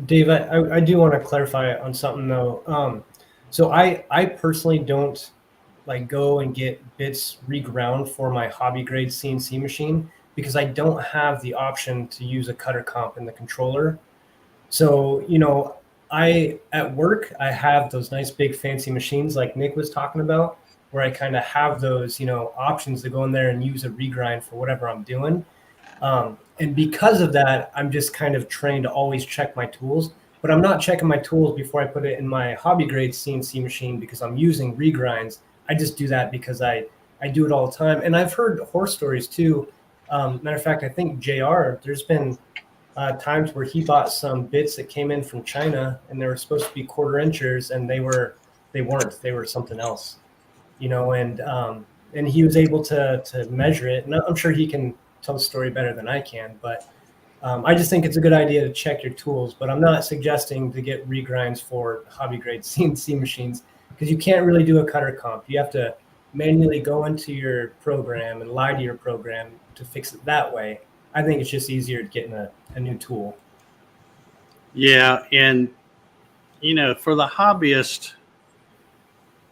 Dave, I do want to clarify on something though. So I personally don't like go and get bits reground for my hobby grade CNC machine because I don't have the option to use a cutter comp in the controller. So, at work, I have those nice big fancy machines like Nick was talking about, where I kind of have those, options to go in there and use a regrind for whatever I'm doing. And because of that, I'm just kind of trained to always check my tools, but I'm not checking my tools before I put it in my hobby grade CNC machine because I'm using regrinds. I just do that because I do it all the time. And I've heard horror stories too. Matter of fact, I think JR, there's been times where he bought some bits that came in from China and they were supposed to be 1/4 inchers and they weren't, they were something else, and he was able to measure it. And I'm sure he can tell the story better than I can, but I just think it's a good idea to check your tools, but I'm not suggesting to get regrinds for hobby grade CNC machines because you can't really do a cutter comp. You have to manually go into your program and lie to your program to fix it that way. I think it's just easier getting a new tool. Yeah. And, for the hobbyist,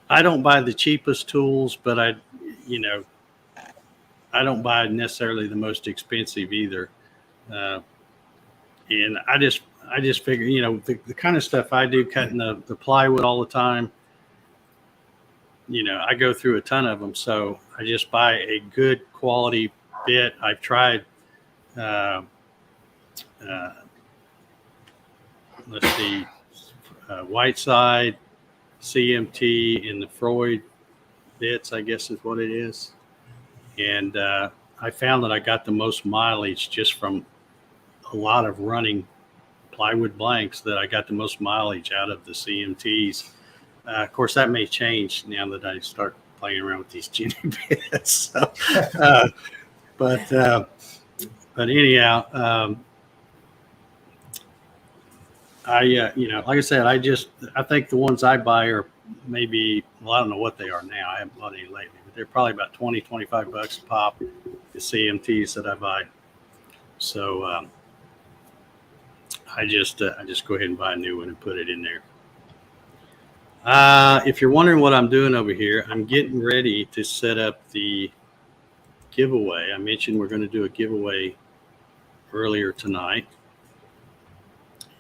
I don't buy the cheapest tools, but I don't buy necessarily the most expensive either. And I just figure, the kind of stuff I do, cutting the plywood all the time, I go through a ton of them. So I just buy a good quality bit. I've tried, let's see, Whiteside, CMT, and the Freud bits, I guess is what it is. And I found that I got the most mileage just from a lot of running plywood blanks, that I got the most mileage out of the CMTs. Of course, that may change now that I start playing around with these Jenny bits. So, but anyhow, like I said, I think the ones I buy are maybe, I don't know what they are now. I haven't bought any lately, but they're probably about $20-25 a pop, the CMTs that I buy. So I just go ahead and buy a new one and put it in there. If you're wondering what I'm doing over here, I'm getting ready to set up the giveaway. I mentioned we're going to do a giveaway earlier tonight.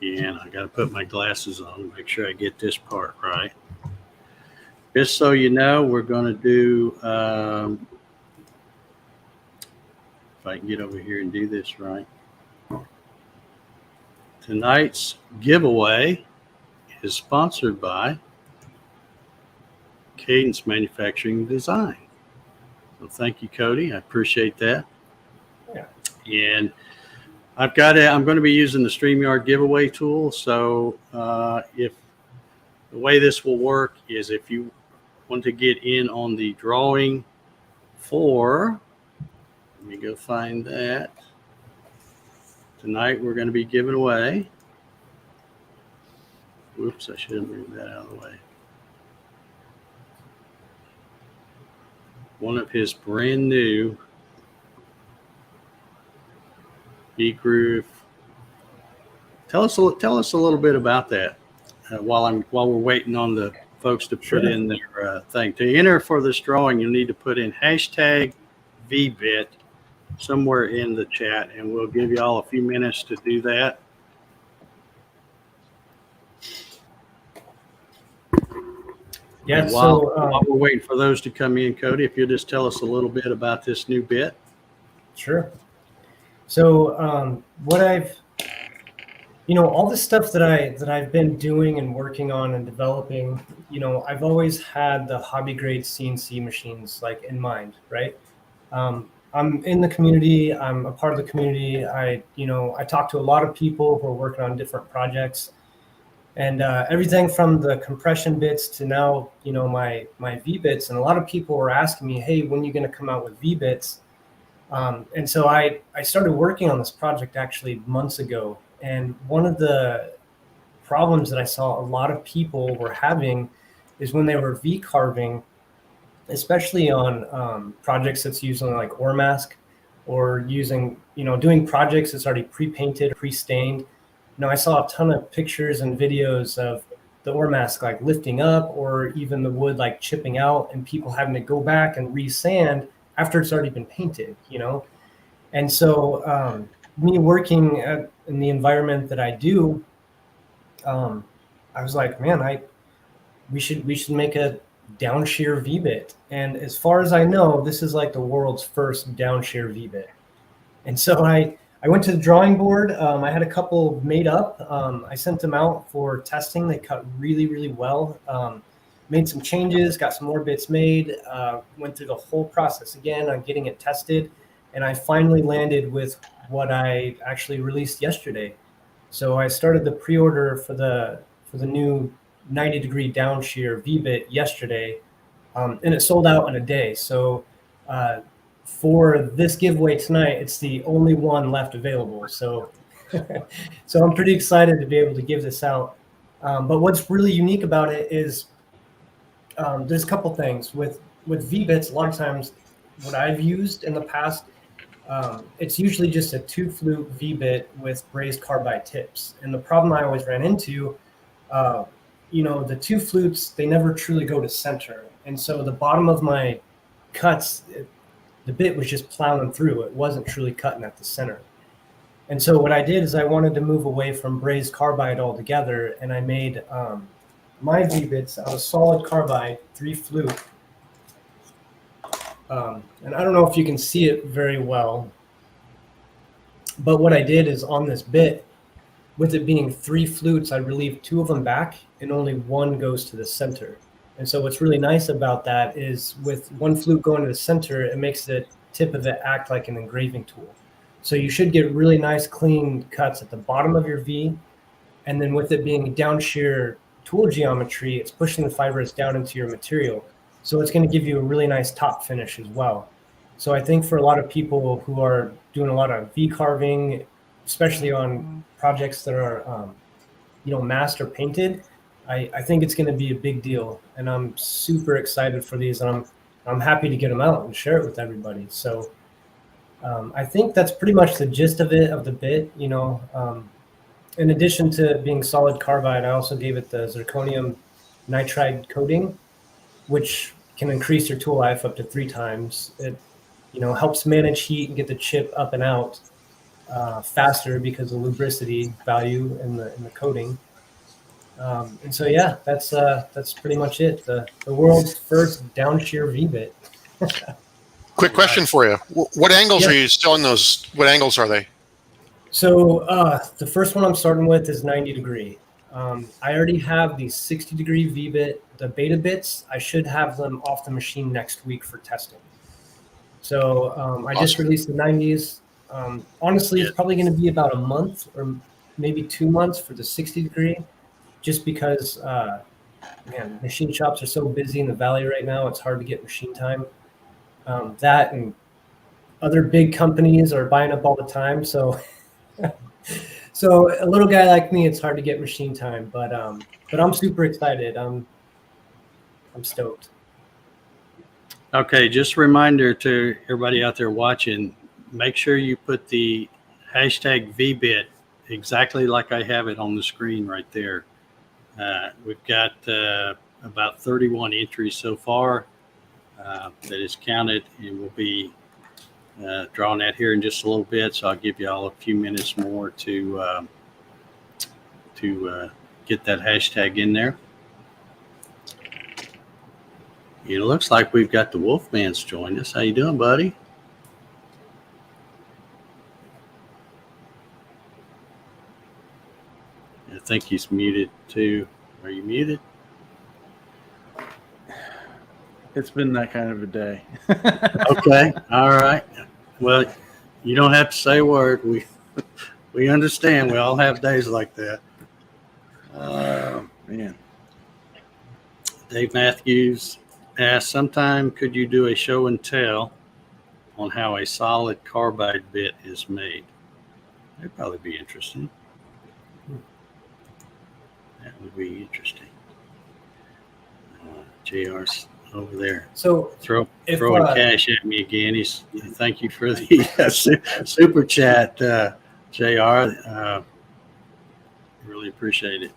And I got to put my glasses on to make sure I get this part right. Just so you know, we're going to do, if I can get over here and do this right. Tonight's giveaway is sponsored by Cadence Manufacturing Design. So thank you, Cody. I appreciate that. Yeah. And I'm going to be using the StreamYard giveaway tool. So if the way this will work is, if you want to get in on the drawing for, let me go find that. Tonight we're going to be giving away. Oops, I should have moved that out of the way. One of his brand new E-Groove. Tell us a little bit about that while we're waiting on the folks to put in their thing. To enter for this drawing, you'll need to put in hashtag VBit somewhere in the chat, and we'll give you all a few minutes to do that. Yeah. And while we're waiting for those to come in, Cody, if you'll just tell us a little bit about this new bit. Sure. So what I've, all the stuff that I've been doing and working on and developing, I've always had the hobby grade CNC machines like in mind, right? I'm in the community. I'm a part of the community. I talk to a lot of people who are working on different projects. And everything from the compression bits to now, my V bits. And a lot of people were asking me, hey, when are you going to come out with V bits? And so I started working on this project actually months ago. And one of the problems that I saw a lot of people were having is when they were V carving, especially on projects that's using like ore mask or using, doing projects that's already pre-painted, pre-stained. I saw a ton of pictures and videos of the ore mask like lifting up or even the wood like chipping out and people having to go back and re-sand after it's already been painted, And so me working in the environment that I do, I was like, man, we should make a downshear V-bit. And as far as I know, this is like the world's first downshear V-bit. And so I went to the drawing board. I had a couple made up. I sent them out for testing. They cut really, really well. Made some changes, got some more bits made, went through the whole process again on getting it tested. And I finally landed with what I actually released yesterday. So I started the pre-order for the new 90-degree downshear V-bit yesterday, and it sold out in a day. So for this giveaway tonight, it's the only one left available. So so I'm pretty excited to be able to give this out. But what's really unique about it is there's a couple things. With V-bits, a lot of times what I've used in the past, it's usually just a 2-flute V-bit with brazed carbide tips. And the problem I always ran into, the 2 flutes, they never truly go to center. And so the bottom of my cuts, the bit was just plowing through. It wasn't truly cutting at the center. And so what I did is I wanted to move away from brazed carbide altogether, and I made my V-bits out of solid carbide, 3-flute. And I don't know if you can see it very well, but what I did is on this bit, with it being 3 flutes, I relieved 2 of them back and only 1 goes to the center. And so what's really nice about that is with 1 flute going to the center, it makes the tip of it act like an engraving tool. So you should get really nice clean cuts at the bottom of your V. And then with it being downshear tool geometry, it's pushing the fibers down into your material. So it's going to give you a really nice top finish as well. So I think for a lot of people who are doing a lot of V carving, especially on projects that are, masked or painted, I think it's going to be a big deal. And I'm super excited for these. And I'm happy to get them out and share it with everybody. So I think that's pretty much the gist of it, of the bit. In addition to being solid carbide, I also gave it the zirconium nitride coating, which can increase your tool life up to 3 times. It, helps manage heat and get the chip up and out faster because of lubricity value in the coating. And so, yeah, that's pretty much it. The world's first downshear V-bit. Quick question for you. What angles are you selling those? What angles are they? So the first one I'm starting with is 90 degree. I already have the 60 degree V-bit. The beta bits, I should have them off the machine next week for testing. So I just released the 90s. Honestly, it's probably going to be about a month or maybe 2 months for the 60 degree, just because, machine shops are so busy in the valley right now. It's hard to get machine time. That and other big companies are buying up all the time. So, so a little guy like me, it's hard to get machine time. But I'm super excited. I'm stoked. Okay, just a reminder to everybody out there watching, make sure you put the hashtag VBit exactly like I have it on the screen right there. We've got about 31 entries so far that is counted, and we'll be drawing that here in just a little bit. So I'll give you all a few minutes more to get that hashtag in there. It looks like we've got the Wolfman's joined us. How you doing, buddy? I think he's muted too. Are you muted? It's been that kind of a day. Okay. All right. Well, you don't have to say a word. We understand. We all have days like that. Man. Dave Matthews asked, sometime could you do a show and tell on how a solid carbide bit is made? That'd probably be interesting. That would be interesting. JR's over there. So Throwing if cash at me again. He's thank you for the super chat, JR. Really appreciate it.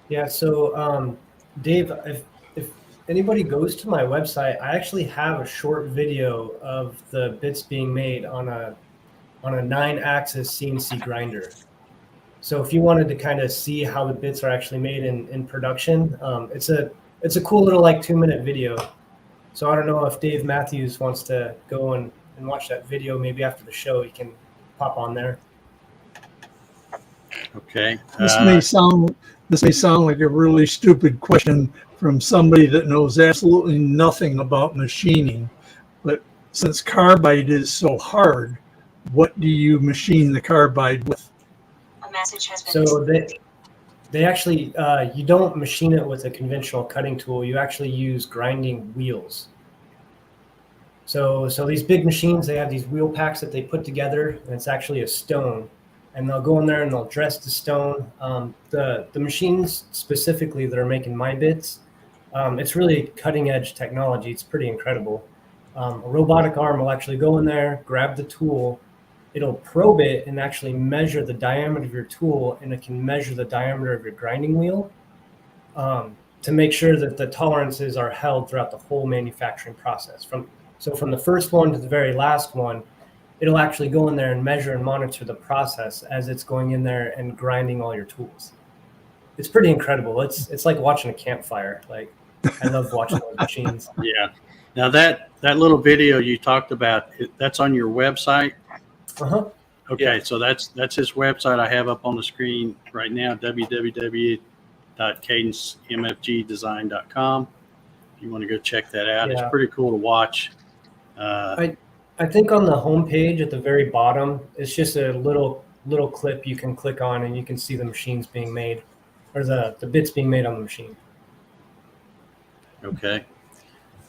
Yeah, so Dave, if anybody goes to my website, I actually have a short video of the bits being made on a 9-axis CNC grinder. So if you wanted to kind of see how the bits are actually made in production, it's a cool little like 2-minute video. So I don't know if Dave Matthews wants to go and watch that video. Maybe after the show, he can pop on there. Okay. This may sound like a really stupid question from somebody that knows absolutely nothing about machining, but since carbide is so hard, what do you machine the carbide with? A message has been So they actually you don't machine it with a conventional cutting tool. You actually use grinding wheels. So these big machines, they have these wheel packs that they put together, and it's actually a stone. And they'll go in there and they'll dress the stone. The machines specifically that are making my bits, it's really cutting edge technology. It's pretty incredible. A robotic arm will actually go in there, grab the tool, it'll probe it and actually measure the diameter of your tool, and it can measure the diameter of your grinding wheel to make sure that the tolerances are held throughout the whole manufacturing process. From the first one to the very last one, it'll actually go in there and measure and monitor the process as it's going in there and grinding all your tools. It's pretty incredible. It's like watching a campfire. Like, I love watching those machines. Yeah. Now that little video you talked about, that's on your website. Uh-huh. Okay, so that's his website. I have up on the screen right now, www.cadencemfgdesign.com. If you want to go check that out, Yeah. It's pretty cool to watch. I think on the homepage at the very bottom, it's just a little clip you can click on, and you can see the machines being made, or the bits being made on the machine. Okay.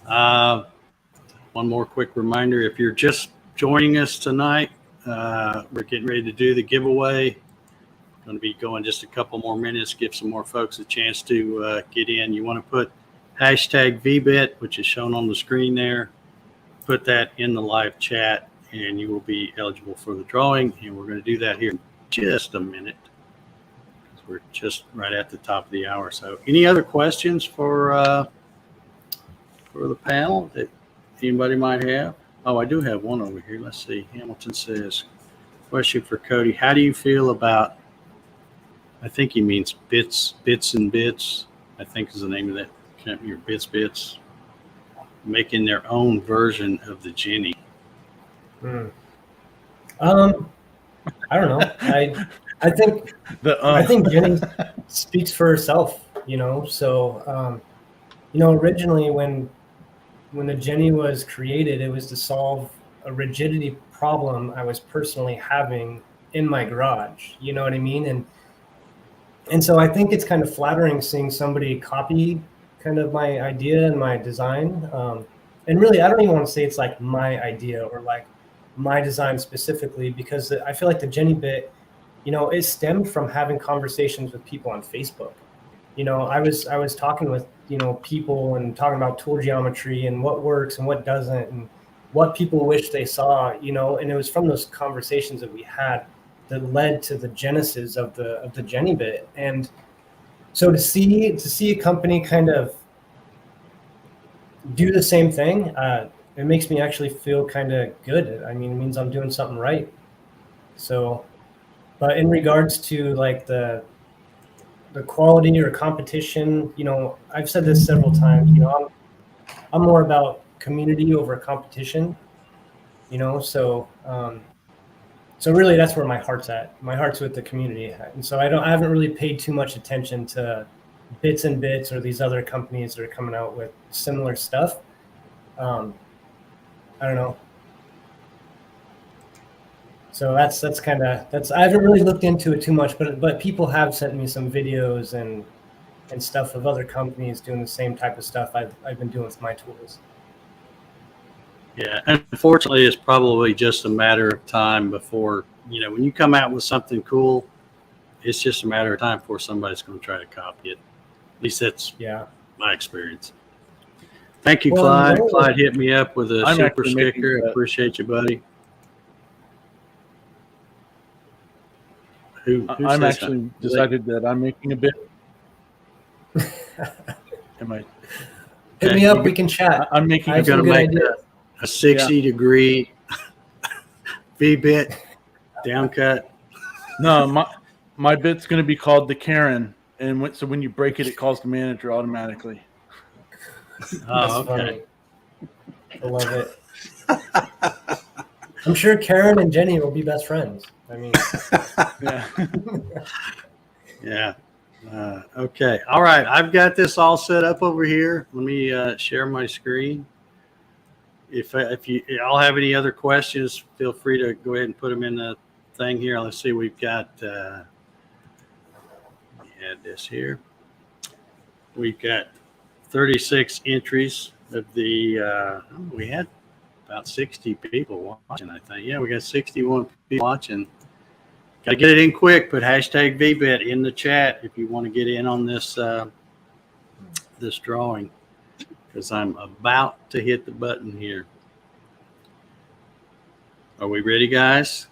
One more quick reminder, if you're just joining us tonight, we're getting ready to do the giveaway. Going to be going just a couple more minutes, give some more folks a chance to get in. You want to put hashtag VBIT, which is shown on the screen there. Put that in the live chat, and you will be eligible for the drawing. And we're going to do that here in just a minute, because we're just right at the top of the hour. So any other questions for the panel that anybody might have? Oh, I do have one over here. Let's see. Hamilton says, question for Cody. How do you feel about, I think he means bits and bits, I think is the name of that company, or bits, making their own version of the Jenny? I don't know. I think Jenny speaks for herself, So, originally when the Jenny was created, it was to solve a rigidity problem I was personally having in my garage. You know what I mean? And so I think it's kind of flattering seeing somebody copy kind of my idea and my design. And really, I don't even want to say it's like my idea or like my design specifically, because I feel like the Jenny bit, it stemmed from having conversations with people on Facebook. I was talking with, people and talking about tool geometry and what works and what doesn't and what people wish they saw, and it was from those conversations that we had that led to the genesis of the Jenny bit. And so to see a company kind of do the same thing, it makes me actually feel kind of good. I mean, it means I'm doing something right. So, but in regards to like the quality or competition, I've said this several times, I'm more about community over competition, so really that's where my heart's at. My heart's with the community. And so I haven't really paid too much attention to Bits and Bits or these other companies that are coming out with similar stuff. I don't know. So that's kind of I haven't really looked into it too much, but people have sent me some videos and stuff of other companies doing the same type of stuff I've been doing with my tools. Yeah, unfortunately, it's probably just a matter of time before, when you come out with something cool, it's just a matter of time before somebody's going to try to copy it. At least that's my experience. Thank you, Clyde. Clyde hit me up with a super sticker. Appreciate you, buddy. Who I'm actually decided that I'm making a bit. Am I? Hit me up. We can chat. I'm making. I'm going to make a 60-degree V-bit downcut. No, my bit's going to be called the Karen, and so when you break it, it calls the manager automatically. Oh, okay. I love it. I'm sure Karen and Jenny will be best friends. I mean, yeah. Okay. All right. I've got this all set up over here. Let me share my screen. If you all have any other questions, feel free to go ahead and put them in the thing here. Let's see. We've got add this here. We've got 36 entries of the. We had about 60 people watching, I think. Yeah, we got 61 people watching. Got to get it in quick. Put hashtag VBIT in the chat if you want to get in on this this drawing, because I'm about to hit the button here. Are we ready, guys?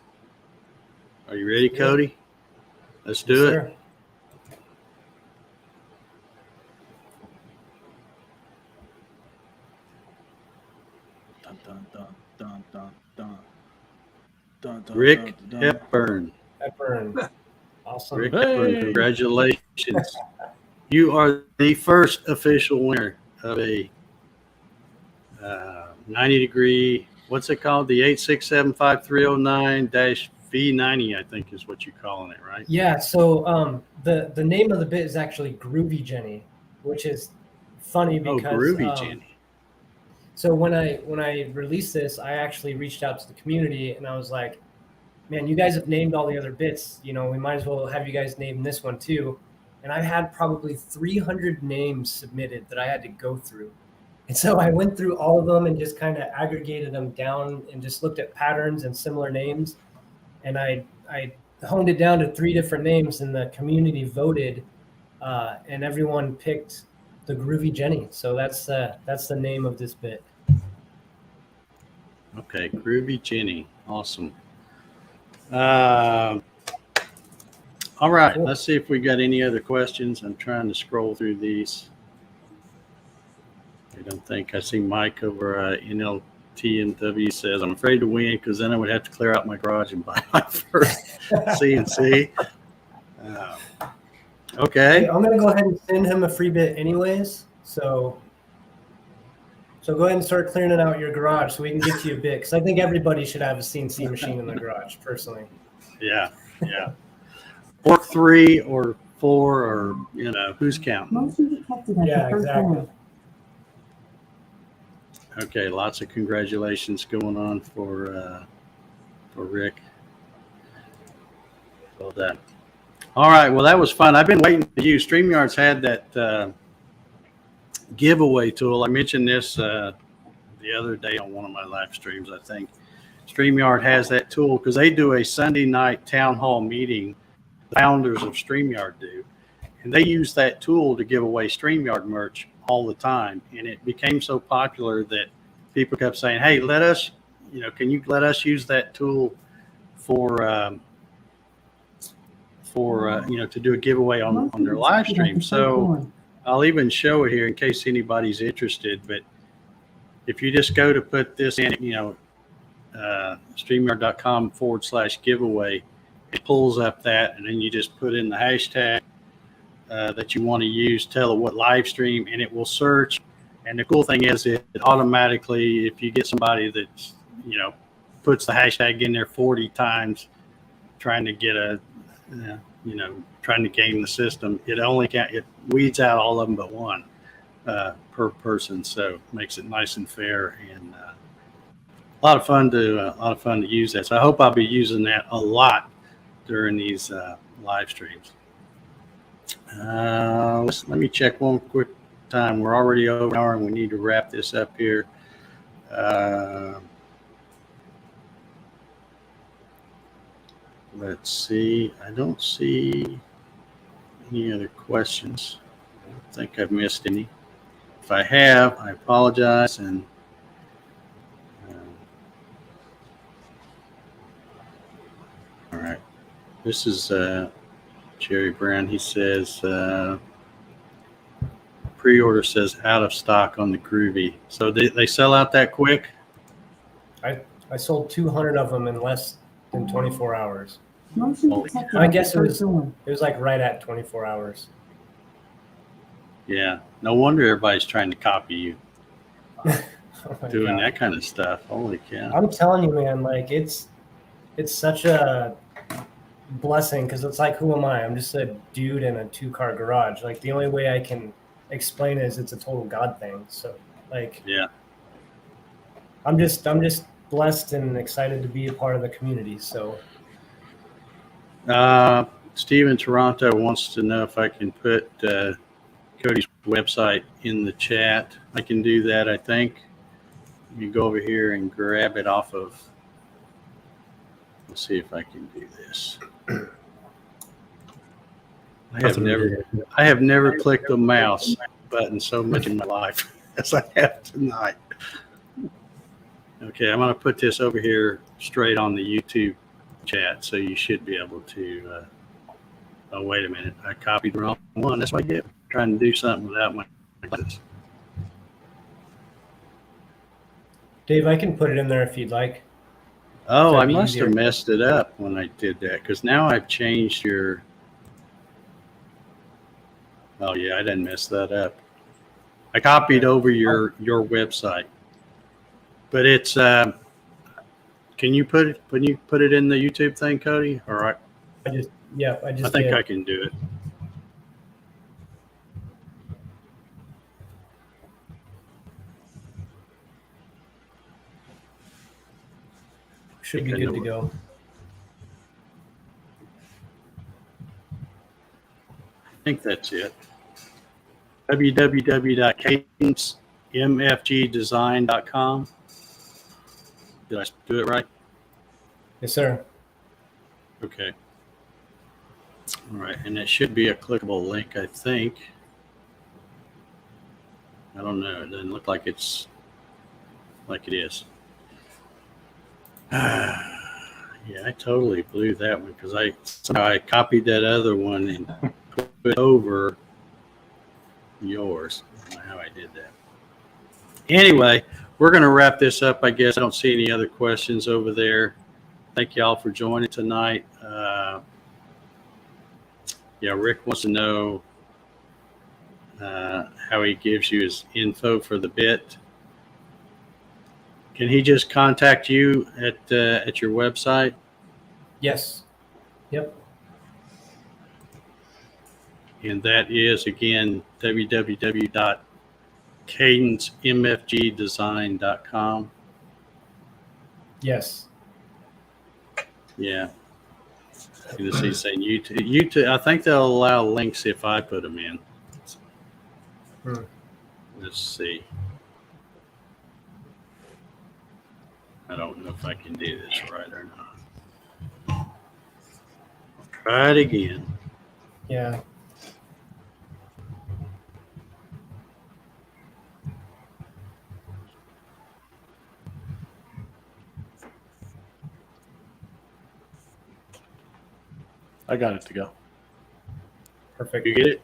Are you ready, Cody? Let's do it. Rick Hepburn. Awesome. Rick Hepburn, congratulations. You are the first official winner of a 90-degree, what's it called? The 8675309-V90, I think is what you're calling it, right? Yeah, so the name of the bit is actually Groovy Jenny, which is funny because Groovy Jenny. So when I released this, I actually reached out to the community and I was like, man, you guys have named all the other bits. We might as well have you guys name this one too. And I had probably 300 names submitted that I had to go through. And so I went through all of them and just kind of aggregated them down and just looked at patterns and similar names. And I honed it down to 3 different names, and the community voted, and everyone picked the Groovy Jenny. So that's the name of this bit. Okay, Groovy Jenny. Awesome. All right, cool. Let's see if we got any other questions. I'm trying to scroll through these. I don't think I see Mike over NLTNW says, I'm afraid to win because then I would have to clear out my garage and buy my first CNC. Okay. I'm going to go ahead and send him a free bit anyways. So go ahead and start clearing it out your garage so we can get you a bit, because I think everybody should have a CNC machine in their garage, personally. Yeah. Or 3 or 4 or, who's counting? Yeah, exactly. Okay, lots of congratulations going on for Rick. Well done. All right, well, that was fun. I've been waiting to use StreamYard's had that giveaway tool. I mentioned this the other day on one of my live streams, I think. StreamYard has that tool because they do a Sunday night town hall meeting, the founders of StreamYard do, and they use that tool to give away StreamYard merch all the time. And it became so popular that people kept saying, hey, can you let us use that tool for to do a giveaway on their live stream. So I'll even show it here in case anybody's interested. But if you just go to put this in, StreamYard.com/giveaway, it pulls up that, and then you just put in the hashtag that you want to use, tell it what live stream, and it will search. And the cool thing is it automatically, if you get somebody that's, puts the hashtag in there 40 times trying to get trying to game the system, it weeds out all of them but one per person. So makes it nice and fair. And lot of fun to use that. So I hope I'll be using that a lot during these live streams. Let me check one quick time. We're already over an hour, and we need to wrap this up here. Let's see. I don't see any other questions. I don't think I've missed any. If I have, I apologize. And all right, this is Jerry Brown. He says pre-order says out of stock on the Groovy. So they sell out that quick? I sold 200 of them in less than 24 hours. Oh, I guess it was like right at 24 hours. yeah. No wonder everybody's trying to copy you Oh my doing God. that kind of stuff. Holy cow. I'm telling you, man, like it's such a blessing because it's like, who am I? I'm just a dude in a 2-car garage. Like the only way I can explain it is it's a total God thing. So like, Yeah. I'm just blessed and excited to be a part of the community. So Steve in Toronto wants to know if I can put Cody's website in the chat. I can do that, I think. You go over here and grab it off of. Let's see if I can do this. I have never clicked the mouse button so much in my life as I have tonight. Okay, I'm going to put this over here straight on the YouTube chat, so you should be able to. Oh, wait a minute! I copied the wrong one. That's what I get trying to do something without my glasses. Dave, I can put it in there if you'd like. Oh, I That'd be must easier. have messed it up when I did that, because now I've changed your. Oh yeah, I didn't mess that up. I copied over your website, but it's. Can you put it in the YouTube thing, Cody? All right. I just I think did. I can do it. Should be good to go. I think that's it. www.cadencemfgdesign.com. Did I do it right? Yes, sir. Okay. All right, and it should be a clickable link, I think. I don't know. It doesn't look like it's like it is. Yeah, I totally blew that one because I copied that other one and put it over yours. I don't know how I did that. Anyway, we're going to wrap this up, I guess. I don't see any other questions over there. Thank you all for joining tonight. Yeah, Rick wants to know how he gives you his info for the bit. Can he just contact you at your website? Yes. Yep. And that is, again, www.cadencemfgdesign.com. Yes. Yeah. You see, saying YouTube. I think they'll allow links if I put them in. Let's see. I don't know if I can do this right or not. I'll try it again. Yeah. I got it to go. Perfect. You get it?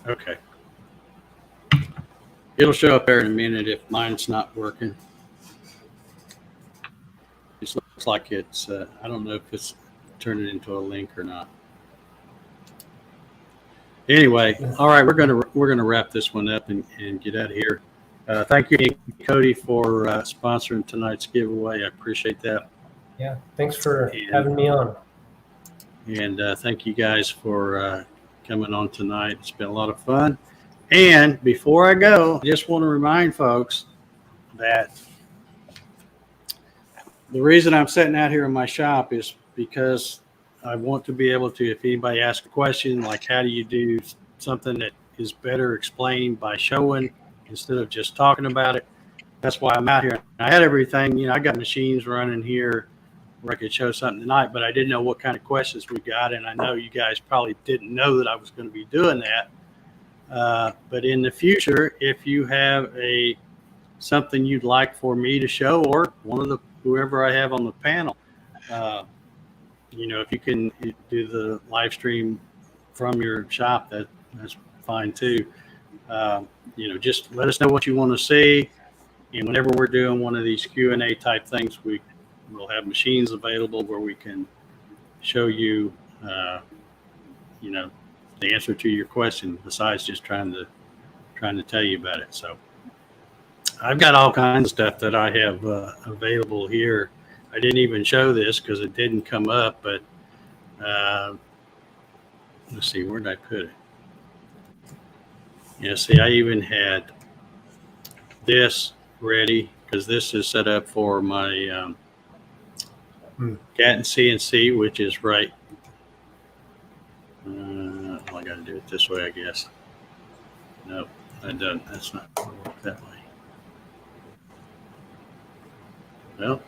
Okay. It'll show up there in a minute if mine's not working. It looks like it's, I don't know if it's turning into a link or not. Anyway, all right, we're gonna wrap this one up and get out of here. Thank you, Cody, for sponsoring tonight's giveaway. I appreciate that. Yeah. Thanks for having me on. And thank you guys for coming on tonight. It's been a lot of fun. And before I go, I just want to remind folks that the reason I'm sitting out here in my shop is because I want to be able to, if anybody asks a question, like how do you do something that is better explained by showing instead of just talking about it. That's why I'm out here. I had everything, I got machines running here where I could show something tonight, but I didn't know what kind of questions we got. And I know you guys probably didn't know that I was going to be doing that. But in the future, if you have something you'd like for me to show, or whoever I have on the panel, if you can do the live stream from your shop, that's fine too. Just let us know what you want to see. And whenever we're doing one of these Q&A type things, we'll have machines available where we can show you, the answer to your question besides just trying to tell you about it. So I've got all kinds of stuff that I have available here. I didn't even show this because it didn't come up, but let's see, where did I put it? Yeah, see, I even had this ready because this is set up for my Gatton CNC, which is right. I got to do it this way, I guess. No, that doesn't. That's not going to work that way. Well,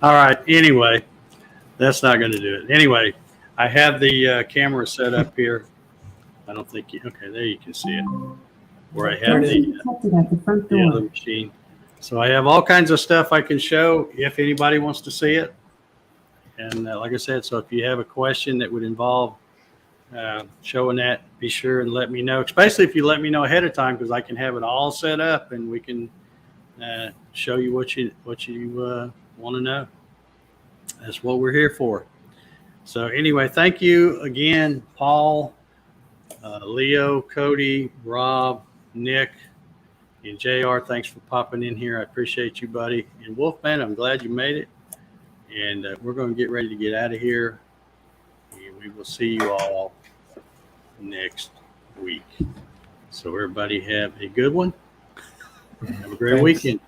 all right. Anyway, that's not going to do it. Anyway, I have the camera set up here. I don't think okay, there you can see it. Where I have the other machine. So I have all kinds of stuff I can show if anybody wants to see it. And like I said, so if you have a question that would involve showing that, be sure and let me know, especially if you let me know ahead of time, because I can have it all set up and we can show you what you want to know. That's what we're here for. So anyway, thank you again, Paul, Leo, Cody, Rob, Nick, and JR. Thanks for popping in here. I appreciate you, buddy. And Wolfman, I'm glad you made it. And we're going to get ready to get out of here. And we will see you all next week. So everybody have a good one. Have a great weekend.